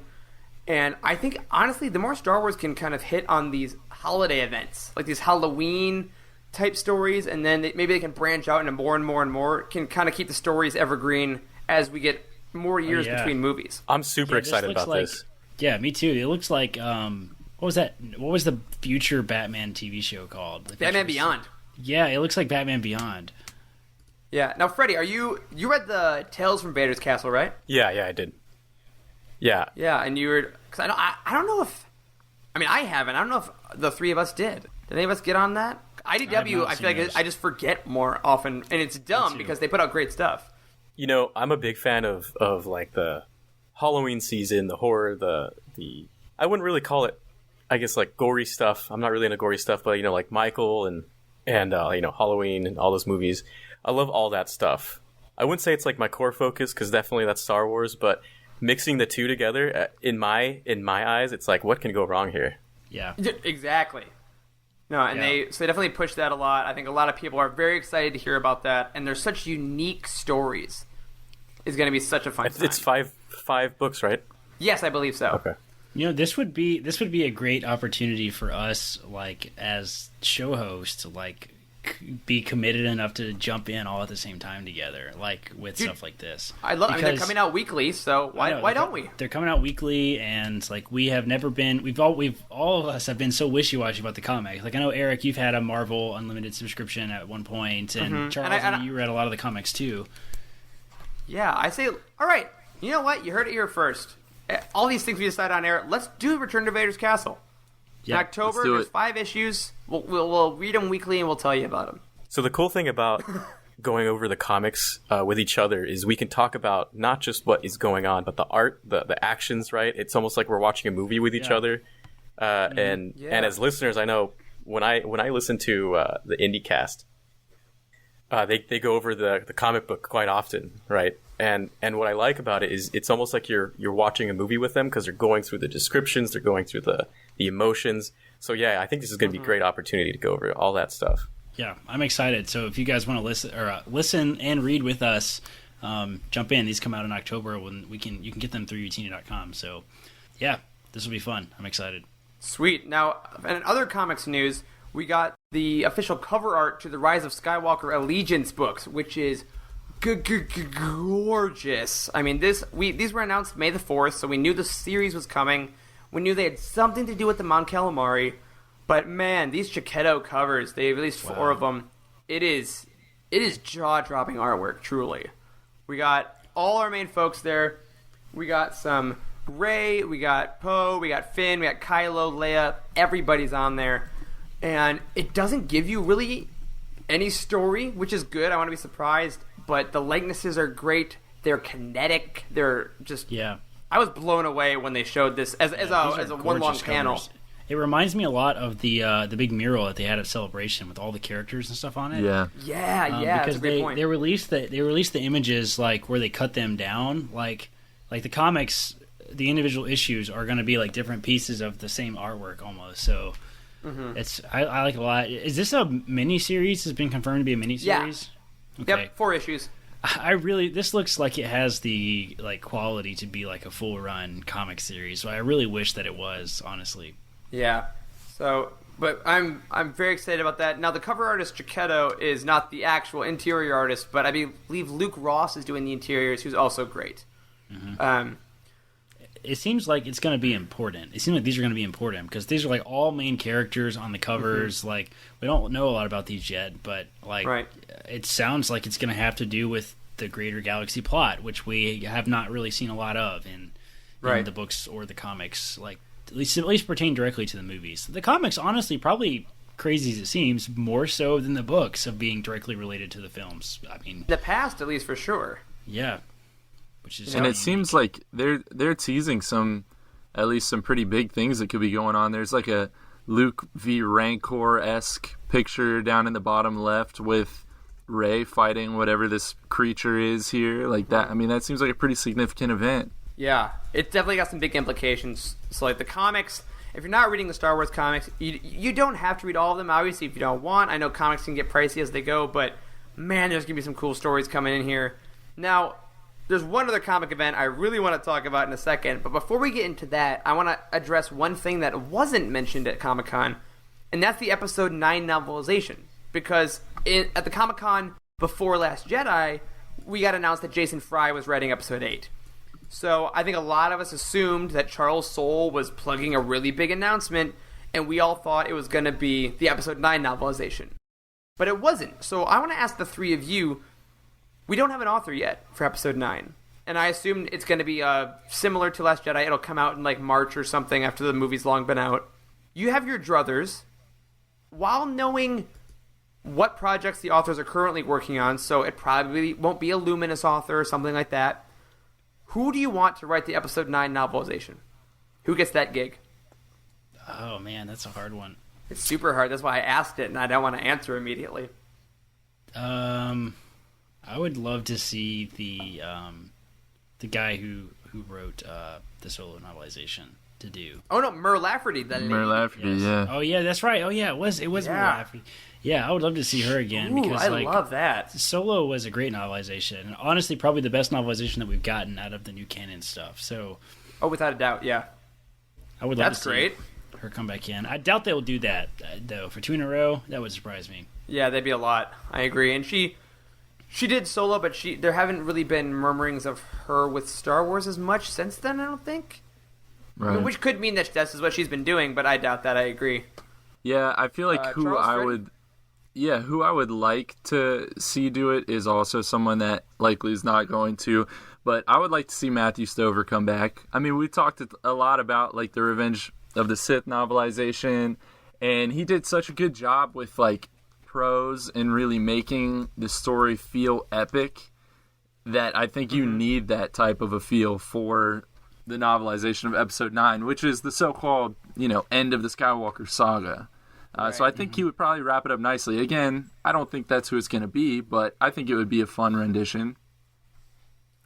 And I think, honestly, the more Star Wars can kind of hit on these holiday events, like these Halloween-type stories, and then maybe they can branch out into more and more and more, can kind of keep the stories evergreen as we get more years between movies. I'm super excited about this. Yeah, me too. It looks like, what was that? What was the future Batman TV show called? Batman Beyond. Yeah, it looks like Batman Beyond. Yeah. Now, Freddy, you read the Tales from Vader's Castle, right? Yeah, I did. Yeah. Yeah, and you were... Because I don't know if... I mean, I haven't. I don't know if the three of us did. Did any of us get on that? IDW, I feel like I just forget more often, and it's dumb because they put out great stuff. You know, I'm a big fan of like the Halloween season, the horror, the I wouldn't really call it, I guess, like gory stuff. I'm not really into gory stuff, but like Michael and Halloween and all those movies. I love all that stuff. I wouldn't say it's like my core focus because definitely that's Star Wars, but mixing the two together in my eyes, it's like, what can go wrong here? Yeah, exactly. No, and they definitely push that a lot. I think a lot of people are very excited to hear about that, and there's such unique stories. It's going to be such a fun time. It's five books, right? Yes, I believe so. Okay. You know, this would be a great opportunity for us, like as show hosts, like be committed enough to jump in all at the same time together, like with stuff like this. I mean, they're coming out weekly, so why don't we? They're coming out weekly, and like we have never been. We've all of us have been so wishy-washy about the comics. Like I know Eric, you've had a Marvel Unlimited subscription at one point, and Charles, you read a lot of the comics too. Yeah, I say, all right. You know what? You heard it here first. All these things we decided on air. Let's do Return to Vader's Castle. In October, there's 5 issues. We'll read them weekly, and we'll tell you about them. So the cool thing about going over the comics with each other is we can talk about not just what is going on, but the art, the actions, right? It's almost like we're watching a movie with each other. And as listeners, I know when I listen to the IndieCast, they go over the comic book quite often, right? And what I like about it is it's almost like you're watching a movie with them because they're going through the descriptions, they're going through the emotions. So yeah, I think this is going to be a great opportunity to go over all that stuff. Yeah, I'm excited. So if you guys want to listen and read with us, jump in. These come out in October when you can get them through utini.com. So yeah, this will be fun. I'm excited. Sweet. Now, in other comics news, we got the official cover art to the Rise of Skywalker Allegiance books, which is gorgeous. I mean, these were announced May the 4th, so we knew the series was coming. We knew they had something to do with the Mon Calamari. But man, these Chiquetto covers, they released 4 of them. It is jaw-dropping artwork, truly. We got all our main folks there. We got some Rey, we got Poe, we got Finn, we got Kylo, Leia. Everybody's on there. And it doesn't give you really any story, which is good. I want to be surprised. But the likenesses are great. They're kinetic. They're just... Yeah. I was blown away when they showed this as a one long panel. It reminds me a lot of the big mural that they had at Celebration with all the characters and stuff on it. Yeah. Because they released the images like where they cut them down, like the comics. The individual issues are going to be like different pieces of the same artwork almost. So I like it a lot. Is this a mini series? Has been confirmed to be a mini series? Yeah. Okay. Yep. 4 issues. This looks like it has the quality to be like a full run comic series. So I really wish that it was, honestly. Yeah. So, but I'm very excited about that. Now the cover artist Chiquetto is not the actual interior artist, but I believe Luke Ross is doing the interiors, who's also great. It seems like it's going to be important. It seems like these are going to be important because these are like all main characters on the covers. Like we don't know a lot about these yet, but it sounds like it's going to have to do with the greater galaxy plot, which we have not really seen a lot of in the books or the comics. Like at least pertain directly to the movies. The comics, honestly, probably crazy as it seems, more so than the books of being directly related to the films. I mean, the past, at least, for sure. Yeah. Which is and it seems like they're teasing at least some pretty big things that could be going on. There's like a Luke v. Rancor-esque picture down in the bottom left with Rey fighting whatever this creature is here. Like that. I mean, that seems like a pretty significant event. Yeah, it's definitely got some big implications. So, like, the comics, if you're not reading the Star Wars comics, you don't have to read all of them, obviously, if you don't want. I know comics can get pricey as they go, but, man, there's going to be some cool stories coming in here. Now, there's one other comic event I really want to talk about in a second, but before we get into that, I want to address one thing that wasn't mentioned at Comic-Con, and that's the Episode 9 novelization. Because at the Comic-Con before Last Jedi, we got announced that Jason Fry was writing Episode 8. So I think a lot of us assumed that Charles Soule was plugging a really big announcement, and we all thought it was going to be the Episode 9 novelization. But it wasn't. So I want to ask the three of you, we don't have an author yet for Episode 9. And I assume it's going to be similar to Last Jedi. It'll come out in like March or something after the movie's long been out. You have your druthers. While knowing what projects the authors are currently working on, so it probably won't be a Luminous author or something like that, who do you want to write the Episode 9 novelization? Who gets that gig? Oh, man, that's a hard one. It's super hard. That's why I asked it, and I don't want to answer immediately. I would love to see the guy who wrote the solo novelization to do. Oh, no, Mur Lafferty. Mur Lafferty, Yes. yeah. Oh, yeah, that's right. Oh, yeah, it was Mur Lafferty. Yeah, I would love to see her again. Ooh, because I love that. Solo was a great novelization. And honestly, probably the best novelization that we've gotten out of the new canon stuff. So, Oh, without a doubt, yeah. I would love That's to see great. her come back in. I doubt they'll do that, though. For 2 in a row, that would surprise me. Yeah, that'd be a lot. I agree. And she did Solo, but there haven't really been murmurings of her with Star Wars as much since then, I don't think. Right. I mean, which could mean that this is what she's been doing, but I doubt that. I agree. Yeah, I feel like who Charles I Freddy? would like to see do it is also someone that likely is not going to, but I would like to see Matthew Stover come back. I mean, we talked a lot about like the Revenge of the Sith novelization, and he did such a good job with like prose and really making the story feel epic that I think you need that type of a feel for the novelization of Episode 9, which is the so-called, end of the Skywalker saga. So I think he would probably wrap it up nicely. Again, I don't think that's who it's going to be, but I think it would be a fun rendition.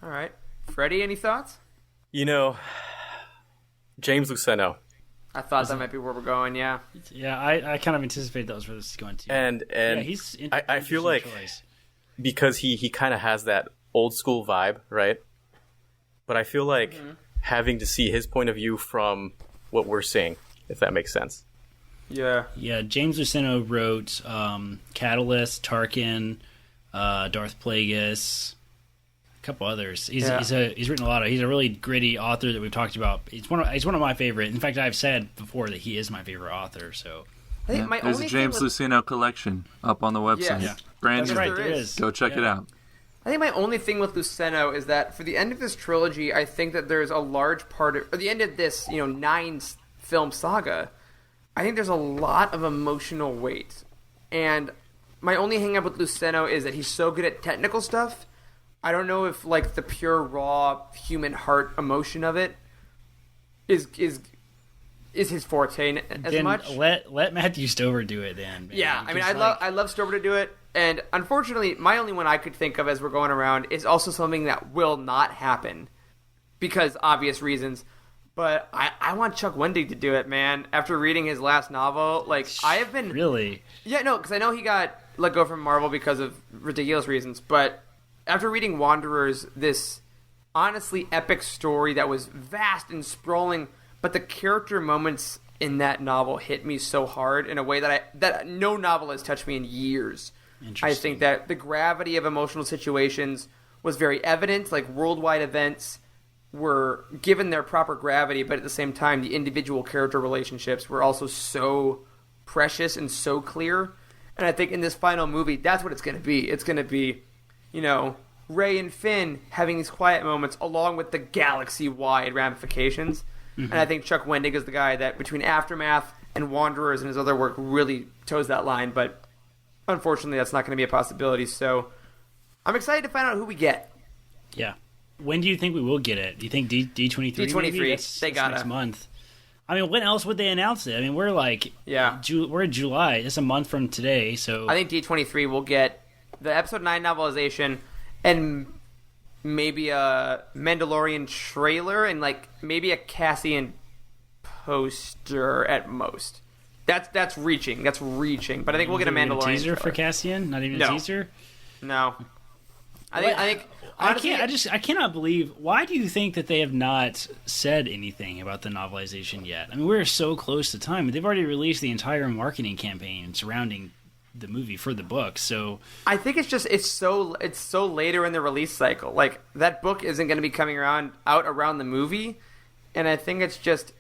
All right. Freddie, any thoughts? James Luceno. I thought that might be where we're going, yeah. Yeah, I kind of anticipate that was where this is going to. And yeah, he's I feel like choice. because he kind of has that old school vibe, right? But I feel like having to see his point of view from what we're seeing, if that makes sense. Yeah. Yeah, James Luceno wrote Catalyst, Tarkin, Darth Plagueis, a couple others. He's written a lot of. He's a really gritty author that we've talked about. He's one of my favorite. In fact, I've said before that he is my favorite author. So I think my there's a only James thing with, Luceno collection up on the website. Yeah. Brand that's new. right, There there is. is. Go check it out. I think my only thing with Luceno is that for the end of this trilogy, I think that there's a large part of, or the end of this, 9 film saga, I think there's a lot of emotional weight. And my only hang up with Luceno is that he's so good at technical stuff. I don't know if like the pure raw human heart emotion of it is his forte as Then much. let Matthew Stover do it then. Man. Yeah, I mean, Because, I love Stover to do it, and unfortunately, my only one I could think of as we're going around is also something that will not happen because obvious reasons. But I want Chuck Wendig to do it, man. After reading his last novel, like I have been really. Yeah, no, because I know he got let go from Marvel because of ridiculous reasons. But after reading Wanderers, this honestly epic story that was vast and sprawling, but the character moments in that novel hit me so hard in a way that no novel has touched me in years. I think that the gravity of emotional situations was very evident. Like worldwide events were given their proper gravity, but at the same time, the individual character relationships were also so precious and so clear. And I think in this final movie, that's what it's going to be. It's going to be, Rey and Finn having these quiet moments along with the galaxy-wide ramifications. Mm-hmm. And I think Chuck Wendig is the guy that, between Aftermath and Wanderers and his other work really toes that line, but unfortunately that's not going to be a possibility. So I'm excited to find out who we get. Yeah. When do you think we will get it? Do you think D23? D23, maybe? that's next month. I mean, when else would they announce it? I mean, we're like, we're in July. It's a month from today, so I think D23 will get the episode 9 novelization and maybe a Mandalorian trailer and like maybe a Cassian poster at most. That's reaching. But I think we'll get a Mandalorian teaser trailer. For Cassian. Not even a teaser. No. I think honestly, I cannot believe. Why do you think that they have not said anything about the novelization yet? I mean, we're so close to time. They've already released the entire marketing campaign surrounding the movie for the book. So I think it's so later in the release cycle. Like that book isn't going to be coming out around the movie, and I think it's just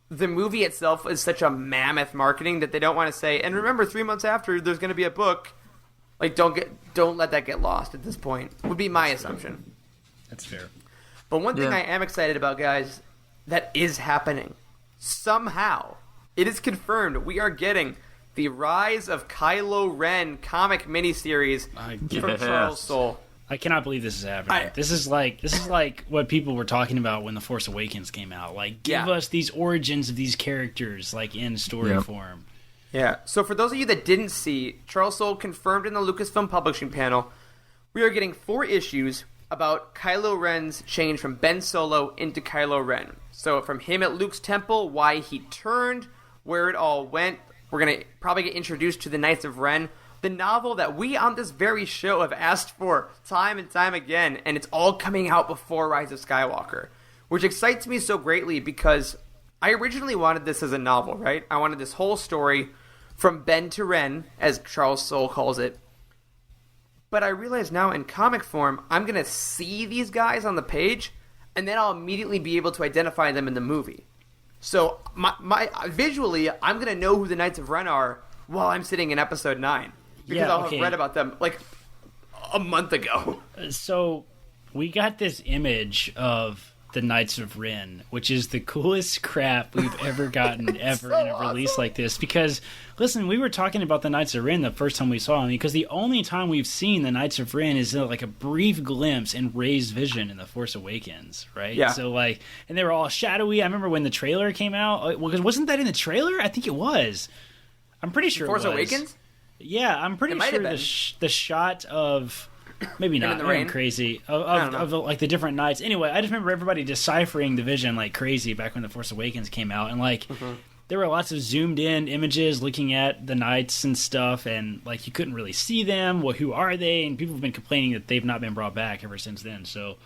the movie itself is such a mammoth marketing that they don't want to say. And remember, 3 months after, there's going to be a book. Like, don't let that get lost at this point, would be my assumption. That's fair. But one thing I am excited about, guys, that is happening. Somehow, it is confirmed we are getting the Rise of Kylo Ren comic miniseries from Charles Soule. I cannot believe this is happening. This is like what people were talking about when The Force Awakens came out. Like, give us these origins of these characters, like in story form. Yeah, so for those of you that didn't see, Charles Soule confirmed in the Lucasfilm Publishing panel, we are getting 4 issues about Kylo Ren's change from Ben Solo into Kylo Ren. So from him at Luke's temple, why he turned, where it all went. We're going to probably get introduced to the Knights of Ren, the novel that we on this very show have asked for time and time again, and it's all coming out before Rise of Skywalker, which excites me so greatly because I originally wanted this as a novel, right? I wanted this whole story from Ben to Ren, as Charles Soule calls it. But I realize now in comic form, I'm going to see these guys on the page, and then I'll immediately be able to identify them in the movie. So my visually, I'm going to know who the Knights of Ren are while I'm sitting in episode 9. Because I'll have read about them like a month ago. So we got this image of the Knights of Ren, which is the coolest crap we've ever gotten ever in a release like this. Because, listen, we were talking about the Knights of Ren the first time we saw them, because the only time we've seen the Knights of Ren is like a brief glimpse in Rey's vision in The Force Awakens, right? Yeah. So, like, and they were all shadowy. I remember when the trailer came out. Well, wasn't that in the trailer? I think it was. I'm pretty sure Force it was. Awakens? Yeah, I'm pretty sure the shot of... Maybe not. I'm crazy of like the different knights. Anyway, I just remember everybody deciphering the vision like crazy back when The Force Awakens came out, and like there were lots of zoomed in images looking at the knights and stuff, and like you couldn't really see them. Well, who are they? And people have been complaining that they've not been brought back ever since then. So,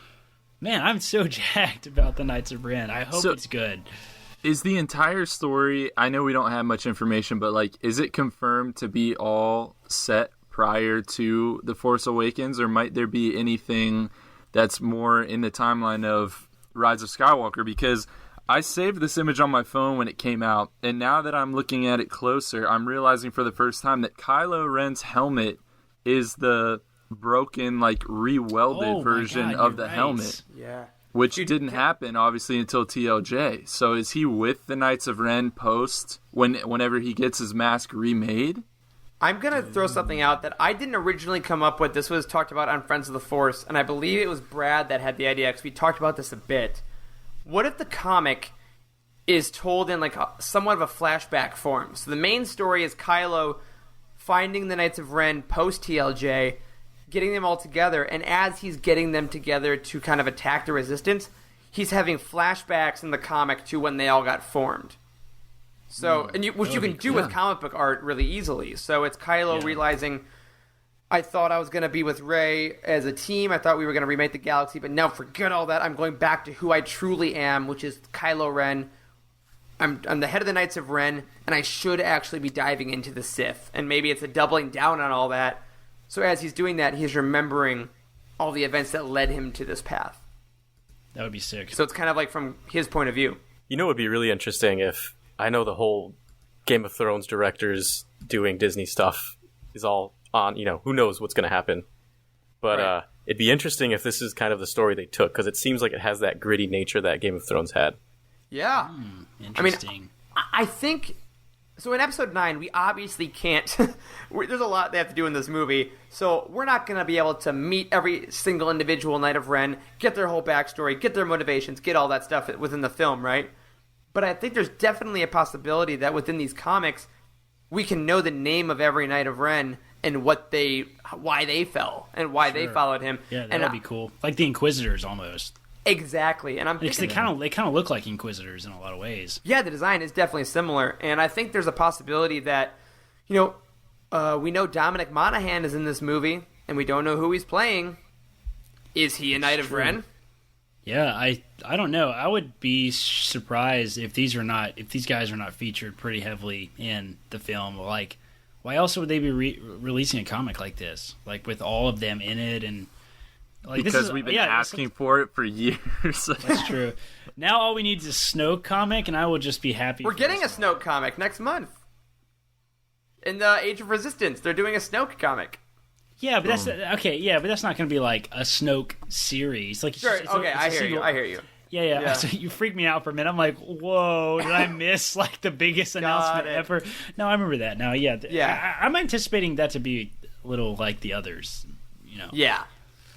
man, I'm so jacked about the Knights of Ren. I hope it's good. Is the entire story? I know we don't have much information, but like, is it confirmed to be all set prior to The Force Awakens, or might there be anything that's more in the timeline of Rise of Skywalker? Because I saved this image on my phone when it came out, and now that I'm looking at it closer, I'm realizing for the first time that Kylo Ren's helmet is the broken, like, re-welded version of the helmet. Yeah. Which didn't happen, obviously, until TLJ. So is he with the Knights of Ren post whenever he gets his mask remade? I'm going to throw something out that I didn't originally come up with. This was talked about on Friends of the Force, and I believe it was Brad that had the idea, because we talked about this a bit. What if the comic is told in like somewhat of a flashback form? So the main story is Kylo finding the Knights of Ren post-TLJ, getting them all together, and as he's getting them together to kind of attack the Resistance, he's having flashbacks in the comic to when they all got formed. So, which you can do with comic book art really easily. So it's Kylo realizing, I thought I was going to be with Rey as a team. I thought we were going to remake the galaxy, but now forget all that. I'm going back to who I truly am, which is Kylo Ren. I'm the head of the Knights of Ren, and I should actually be diving into the Sith. And maybe it's a doubling down on all that. So as he's doing that, he's remembering all the events that led him to this path. That would be sick. So it's kind of like from his point of view. You know, it would be really interesting if... I know the whole Game of Thrones directors doing Disney stuff is all on, who knows what's going to happen. But it'd be interesting if this is kind of the story they took, because it seems like it has that gritty nature that Game of Thrones had. Yeah. Interesting. I mean, I think So in episode 9, we obviously can't. There's a lot they have to do in this movie, so we're not going to be able to meet every single individual Knight of Ren, get their whole backstory, get their motivations, get all that stuff within the film, right? But I think there's definitely a possibility that within these comics, we can know the name of every Knight of Ren and why they fell and why they followed him. Yeah, that would be cool. Like the Inquisitors almost. Exactly, and I'm thinking they kind of look like Inquisitors in a lot of ways. Yeah, the design is definitely similar, and I think there's a possibility that, we know Dominic Monaghan is in this movie, and we don't know who he's playing. Is he a Knight of Ren? Yeah, I don't know. I would be surprised if these guys are not featured pretty heavily in the film. Like, why else would they be releasing a comic like this, like with all of them in it and? Like, because we've been asking for it for years. That's true. Now all we need is a Snoke comic, and I will just be happy. We're getting a Snoke comic next month. In the Age of Resistance, they're doing a Snoke comic. Yeah, but that's okay. Yeah, but that's not going to be like a Snoke series. Like, sure. Okay, I hear you. Yeah. So you freaked me out for a minute. I'm like, whoa, did I miss like the biggest announcement ever? No, I remember that now. Yeah. I'm anticipating that to be a little like the others. Yeah.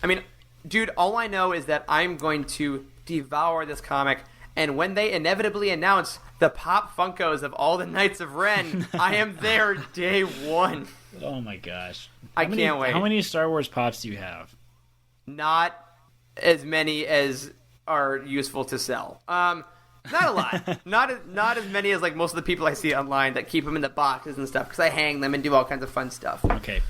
I mean, dude, all I know is that I'm going to devour this comic, and when they inevitably announce the Pop Funkos of all the Knights of Ren, I am there day one. Oh my gosh. I can't wait. How many Star Wars Pops do you have? Not as many as are useful to sell. Not a lot. not as many as like most of the people I see online that keep them in the boxes and stuff, because I hang them and do all kinds of fun stuff. Okay.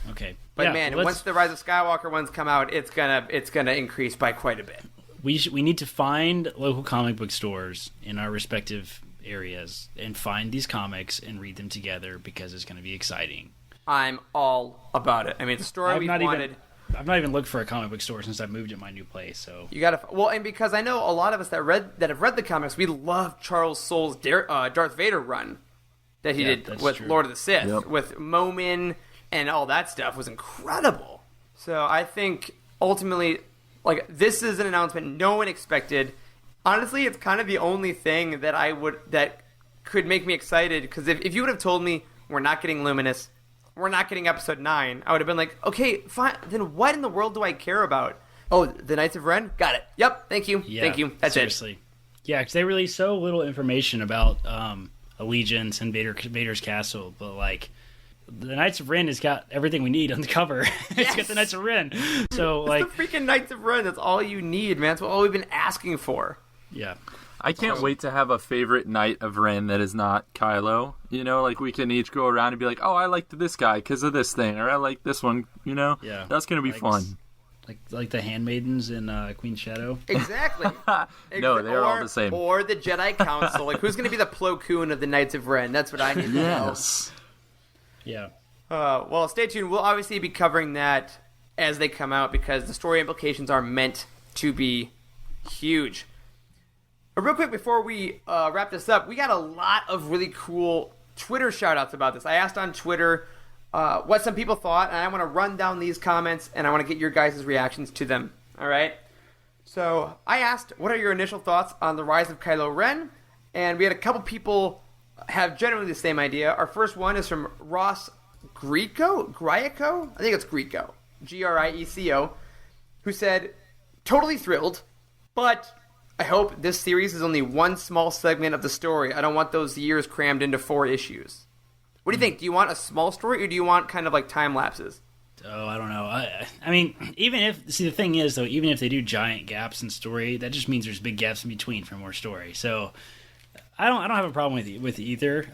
But once the Rise of Skywalker ones come out, it's gonna increase by quite a bit. We need to find local comic book stores in our respective areas and find these comics and read them together, because it's going to be exciting. I'm all about it. I mean, the story we wanted. I've not even looked for a comic book store since I moved to my new place. So you gotta and because I know a lot of us that have read the comics, we love Charles Soule's Darth Vader run that he did with Lord of the Sith, with Momin and all that stuff was incredible. So I think ultimately, like, this is an announcement no one expected. Honestly, it's kind of the only thing that could make me excited, because if you would have told me we're not getting Luminous, we're not getting episode 9, I would have been like, okay, fine, then what in the world do I care about? Oh, the Knights of Ren? Got it. Yep, thank you. That's seriously. Yeah, because they released so little information about Allegiance and Vader's castle, but like, the Knights of Ren has got everything we need on the cover. It's got the Knights of Ren. So it's the freaking Knights of Ren. That's all you need, man. That's all we've been asking for. Yeah. I can't wait to have a favorite Knight of Ren that is not Kylo. Like, we can each go around and be like, oh, I liked this guy because of this thing, or I like this one, Yeah. That's going to be fun. Like the handmaidens in Queen's Shadow? Exactly. No, they're all the same. Or the Jedi Council. Like, who's going to be the Plo Koon of the Knights of Ren? That's what I need to know. Yes. Yeah. Well, stay tuned. We'll obviously be covering that as they come out, because the story implications are meant to be huge. Real quick, before we wrap this up, we got a lot of really cool Twitter shout-outs about this. I asked on Twitter what some people thought, and I want to run down these comments, and I want to get your guys' reactions to them. All right? So I asked, what are your initial thoughts on the rise of Kylo Ren? And we had a couple people have generally the same idea. Our first one is from Ross Grieco? I think it's Grieco. Grieco. Who said, totally thrilled, but I hope this series is only one small segment of the story. I don't want those years crammed into 4 issues. What do you think? Do you want a small story, or do you want kind of like time lapses? Oh, I don't know. I mean, the thing is, though, even if they do giant gaps in story, that just means there's big gaps in between for more story. So I don't have a problem with either.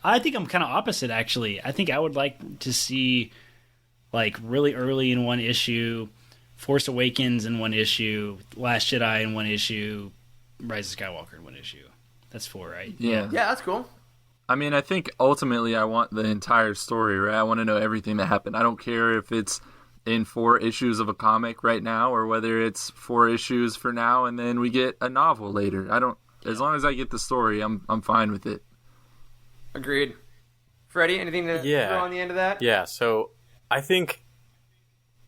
I think I'm kind of opposite, actually. I think I would like to see, like, really early in one issue, Force Awakens in one issue, Last Jedi in one issue, Rise of Skywalker in one issue. That's 4, right? Yeah, that's cool. I mean, I think ultimately I want the entire story, right? I want to know everything that happened. I don't care if it's in 4 issues of a comic right now, or whether it's 4 issues for now and then we get a novel later. As long as I get the story, I'm fine with it. Agreed. Freddie, anything to throw on the end of that? Yeah, so I think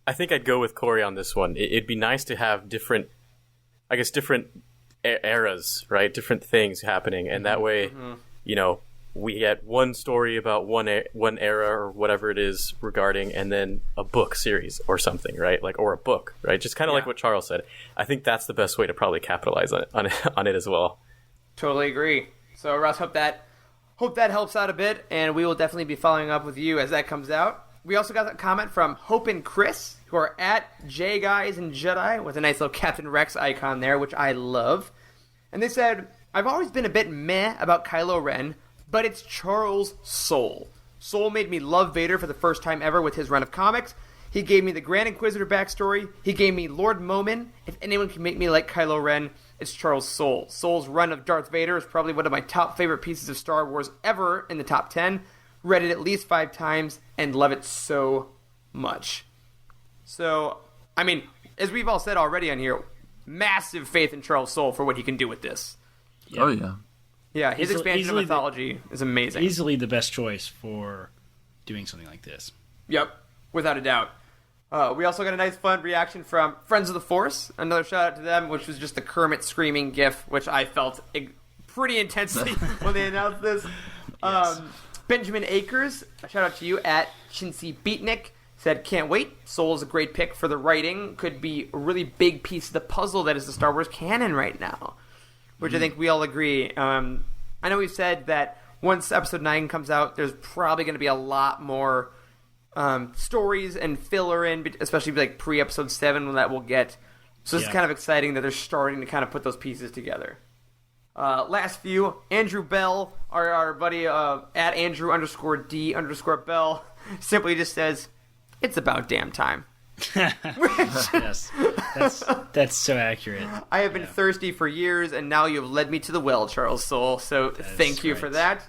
I'd go with Corey on this one. It'd be nice to have different eras, right? Different things happening, and that way, we get one story about one era or whatever it is regarding, and then a book series or something, right? Like, or a book, right? Just kind of like what Charles said. I think that's the best way to probably capitalize on it as well. Totally agree. So, Russ, hope that helps out a bit, and we will definitely be following up with you as that comes out. We also got a comment from Hope and Chris, who are at J Guys and Jedi, with a nice little Captain Rex icon there, which I love. And they said, I've always been a bit meh about Kylo Ren, but it's Charles Soule. Soule made me love Vader for the first time ever with his run of comics. He gave me the Grand Inquisitor backstory. He gave me Lord Momin. If anyone can make me like Kylo Ren, it's Charles Soule. Soule's run of Darth Vader is probably one of my top favorite pieces of Star Wars ever in the top 10. Read it at least 5 times and love it so much. So, I mean, as we've all said already on here, massive faith in Charles Soule for what he can do with this. Yeah. Oh, yeah. Yeah, his expansion of mythology is amazing. Easily the best choice for doing something like this. Yep, without a doubt. We also got a nice fun reaction from Friends of the Force. Another shout out to them, which was just the Kermit screaming gif, which I felt pretty intensely when they announced this. Yes. Benjamin Akers, a shout out to you at Chintzy Beatnik, said, can't wait. Soule is a great pick for the writing. Could be a really big piece of the puzzle that is the Star Wars canon right now, which I think we all agree. I know we've said that once Episode 9 comes out, there's probably going to be a lot more stories and filler in, especially like pre-Episode 7 that we'll get. So it's kind of exciting that they're starting to kind of put those pieces together. Last few, Andrew Bell, our buddy at Andrew_D_Bell, simply just says, it's about damn time. Yes, that's so accurate. I have been thirsty for years, and now you have led me to the well, Charles Soule, so thank you for that.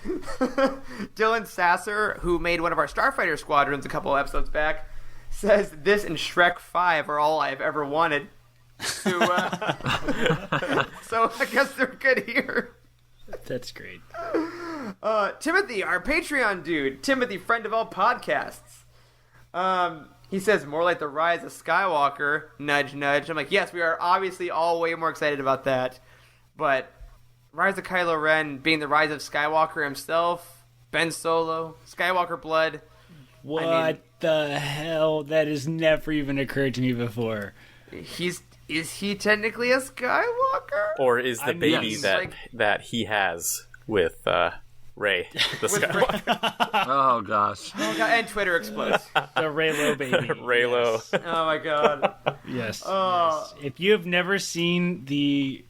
Dylan Sasser, who made one of our Starfighter squadrons a couple episodes back, says, this and Shrek 5 are all I've ever wanted. So I guess they're good here. That's great. Timothy, our Patreon dude. Timothy, friend of all podcasts. He says, more like the Rise of Skywalker. Nudge, nudge. I'm like, yes, we are obviously all way more excited about that. But Rise of Kylo Ren being the Rise of Skywalker himself, Ben Solo, Skywalker blood. What the hell? That has never even occurred to me before. Is he technically a Skywalker? Or is the baby that he has with Rey, the Skywalker? Oh, gosh. Oh, God. And Twitter explodes. The Reylo baby. Reylo. Yes. Oh, my God. Yes. Oh. Yes. If you have never seen the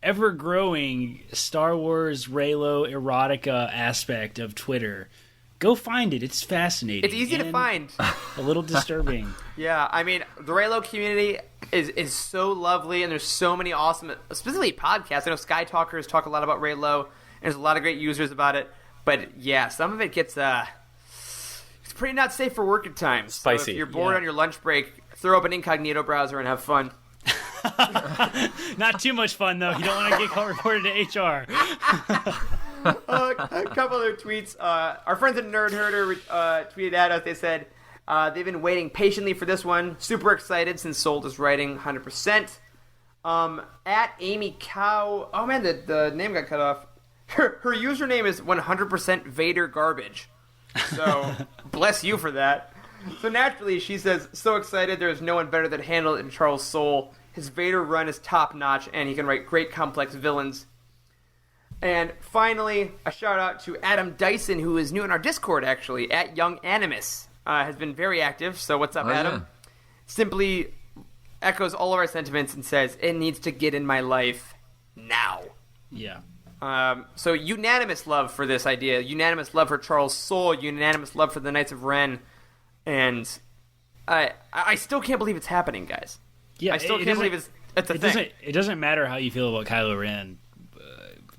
ever-growing Star Wars Reylo erotica aspect of Twitter, go find it. It's fascinating. It's easy to find. A little disturbing. Yeah, I mean, the Reylo community is so lovely, and there's so many awesome, specifically podcasts. I know Sky Talkers talk a lot about Reylo, and there's a lot of great users about it. But yeah, some of it gets it's pretty not safe for work at times. Spicy. So if you're bored on your lunch break, throw up an incognito browser and have fun. Not too much fun, though. You don't want to get caught reported to HR. A couple other tweets. Our friends at Nerd Herder tweeted at us. They said they've been waiting patiently for this one. Super excited since Soul is writing 100%. At Amy Cow. Oh man, the name got cut off. Her username is 100% Vader Garbage. So bless you for that. So naturally, she says, so excited. There's no one better that handled it than Charles Soule. His Vader run is top notch, and he can write great complex villains. And finally, a shout out to Adam Dyson, who is new in our Discord, actually, at Young Animus. Has been very active, so what's up, Adam? Yeah. Simply echoes all of our sentiments and says, it needs to get in my life now. Yeah. So unanimous love for this idea, unanimous love for Charles Soule, unanimous love for the Knights of Ren, and I still can't believe it's happening, guys. Yeah, I still can't believe it's a thing. It doesn't matter how you feel about Kylo Ren.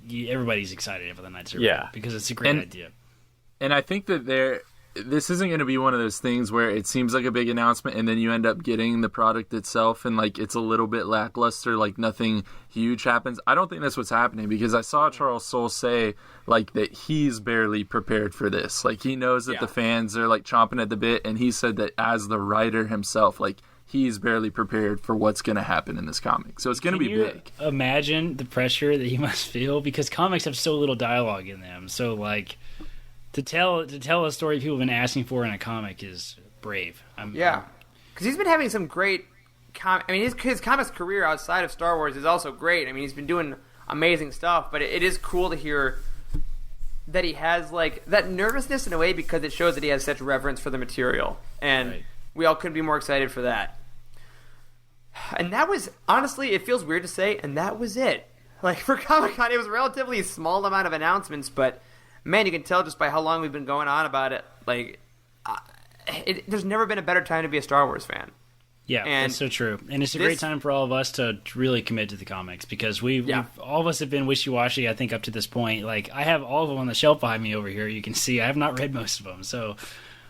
Everybody's excited for the Knights of Ren because it's a great idea. And I think that this isn't going to be one of those things where it seems like a big announcement and then you end up getting the product itself and like it's a little bit lackluster, like nothing huge happens. I don't think that's what's happening, because I saw Charles Soule say like that he's barely prepared for this. Like he knows that the fans are like chomping at the bit, and he said that as the writer himself, like he's barely prepared for what's going to happen in this comic. So it's going to be big. Imagine the pressure that he must feel, because comics have so little dialogue in them. So like to tell a story people have been asking for in a comic is brave. Because he's been having some great. His comics career outside of Star Wars is also great. I mean, he's been doing amazing stuff, but it is cool to hear that he has like that nervousness in a way, because it shows that he has such reverence for the material, and we all couldn't be more excited for that. And that was, honestly, it feels weird to say, and that was it. Like, for Comic-Con, it was a relatively small amount of announcements, but man, you can tell just by how long we've been going on about it. Like, there's never been a better time to be a Star Wars fan. Yeah, and that's so true. And it's a great time for all of us to really commit to the comics, because we've all of us have been wishy-washy, I think, up to this point. Like, I have all of them on the shelf behind me over here. You can see I have not read most of them. So,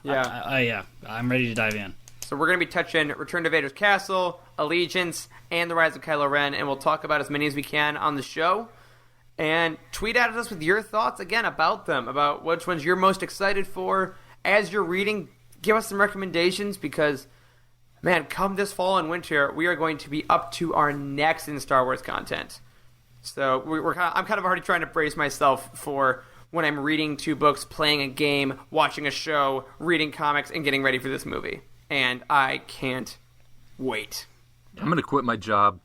I'm ready to dive in. So we're going to be touching Return to Vader's Castle, Allegiance, and The Rise of Kylo Ren, and we'll talk about as many as we can on the show. And tweet at us with your thoughts, again, about them, about which ones you're most excited for. As you're reading, give us some recommendations, because, man, come this fall and winter, we are going to be up to our necks in Star Wars content. So I'm kind of already trying to brace myself for when I'm reading 2 books, playing a game, watching a show, reading comics, and getting ready for this movie. And I can't wait. I'm going to quit my job.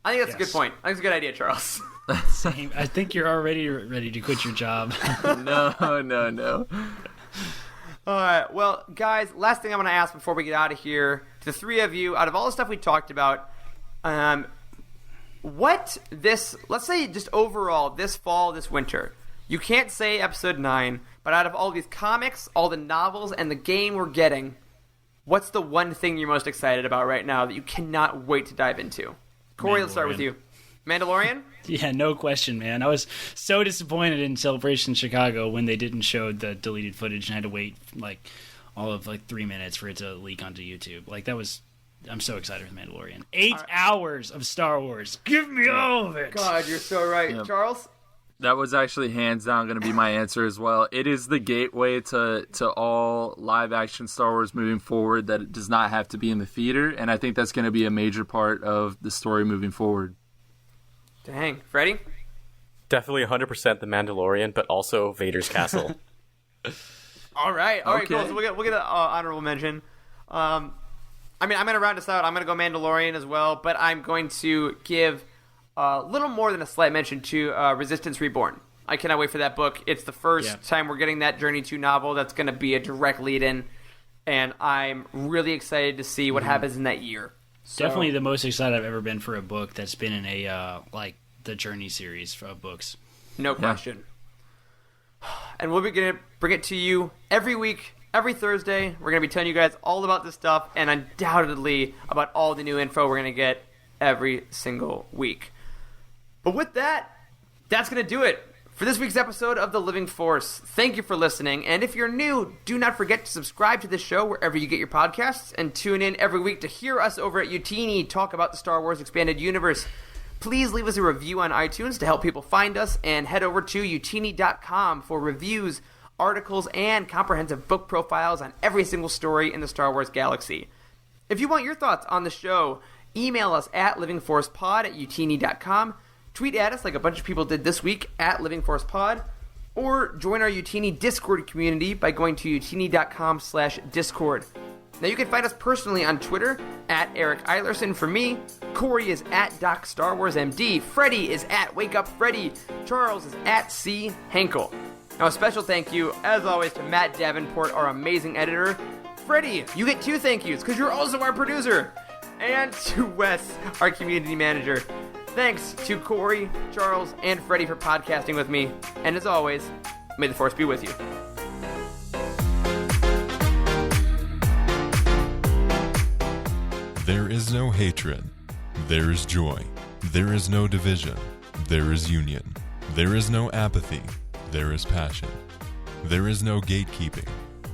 I think that's a good point. I think it's a good idea, Charles. Same. I think you're already ready to quit your job. No. All right. Well, guys, last thing I want to ask before we get out of here, to the 3 of you, out of all the stuff we talked about, let's say just overall, this fall, this winter, you can't say episode 9, but out of all these comics, all the novels, and the game we're getting, what's the one thing you're most excited about right now that you cannot wait to dive into? Corey, let's start with you. Mandalorian? Yeah, no question, man. I was so disappointed in Celebration Chicago when they didn't show the deleted footage and had to wait all of 3 minutes for it to leak onto YouTube. I'm so excited for Mandalorian. 8 hours of Star Wars. Give me all of it. God, you're so right. Yeah. Charles? That was actually hands down going to be my answer as well. It is the gateway to all live action Star Wars moving forward, that it does not have to be in the theater, and I think that's going to be a major part of the story moving forward. Dang. Freddy? Definitely 100% The Mandalorian, but also Vader's Castle. All right, cool. So we'll get an honorable mention. I'm going to round us out. I'm going to go Mandalorian as well, but I'm going to give a little more than a slight mention to Resistance Reborn. I cannot wait for that book. It's the first time we're getting that Journey 2 novel that's going to be a direct lead-in, and I'm really excited to see what happens in that year. So, definitely the most excited I've ever been for a book that's been in a the Journey series of books. No question. And we'll be going to bring it to you every week, every Thursday. We're going to be telling you guys all about this stuff, and undoubtedly about all the new info we're going to get every single week. But with that, that's going to do it for this week's episode of The Living Force. Thank you for listening, and if you're new, do not forget to subscribe to this show wherever you get your podcasts, and tune in every week to hear us over at Utini talk about the Star Wars Expanded Universe. Please leave us a review on iTunes to help people find us, and head over to utini.com for reviews, articles, and comprehensive book profiles on every single story in the Star Wars galaxy. If you want your thoughts on the show, email us at livingforcepod@utini.com. Tweet at us like a bunch of people did this week at livingforcepod, or join our Utini Discord community by going to utini.com/discord. Now you can find us personally on Twitter at Eric Eilerson for me, Corey is at Doc Star Wars MD, Freddy is at Wake Up Freddy, Charles is at C Henkel. Now a special thank you, as always, to Matt Davenport, our amazing editor. Freddy, you get 2 thank yous because you're also our producer. And to Wes, our community manager. Thanks to Corey, Charles, and Freddy for podcasting with me. And as always, may the Force be with you. There is no hatred. There is joy. There is no division. There is union. There is no apathy. There is passion. There is no gatekeeping.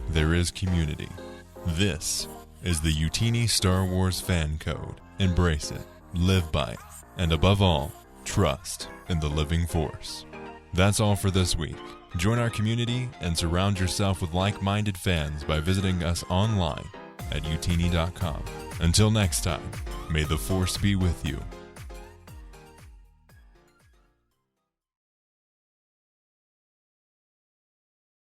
There is community. This is the Utini Star Wars Fan Code. Embrace it. Live by it. And above all, trust in the living force. That's all for this week. Join our community and surround yourself with like-minded fans by visiting us online at utini.com. Until next time, may the Force be with you.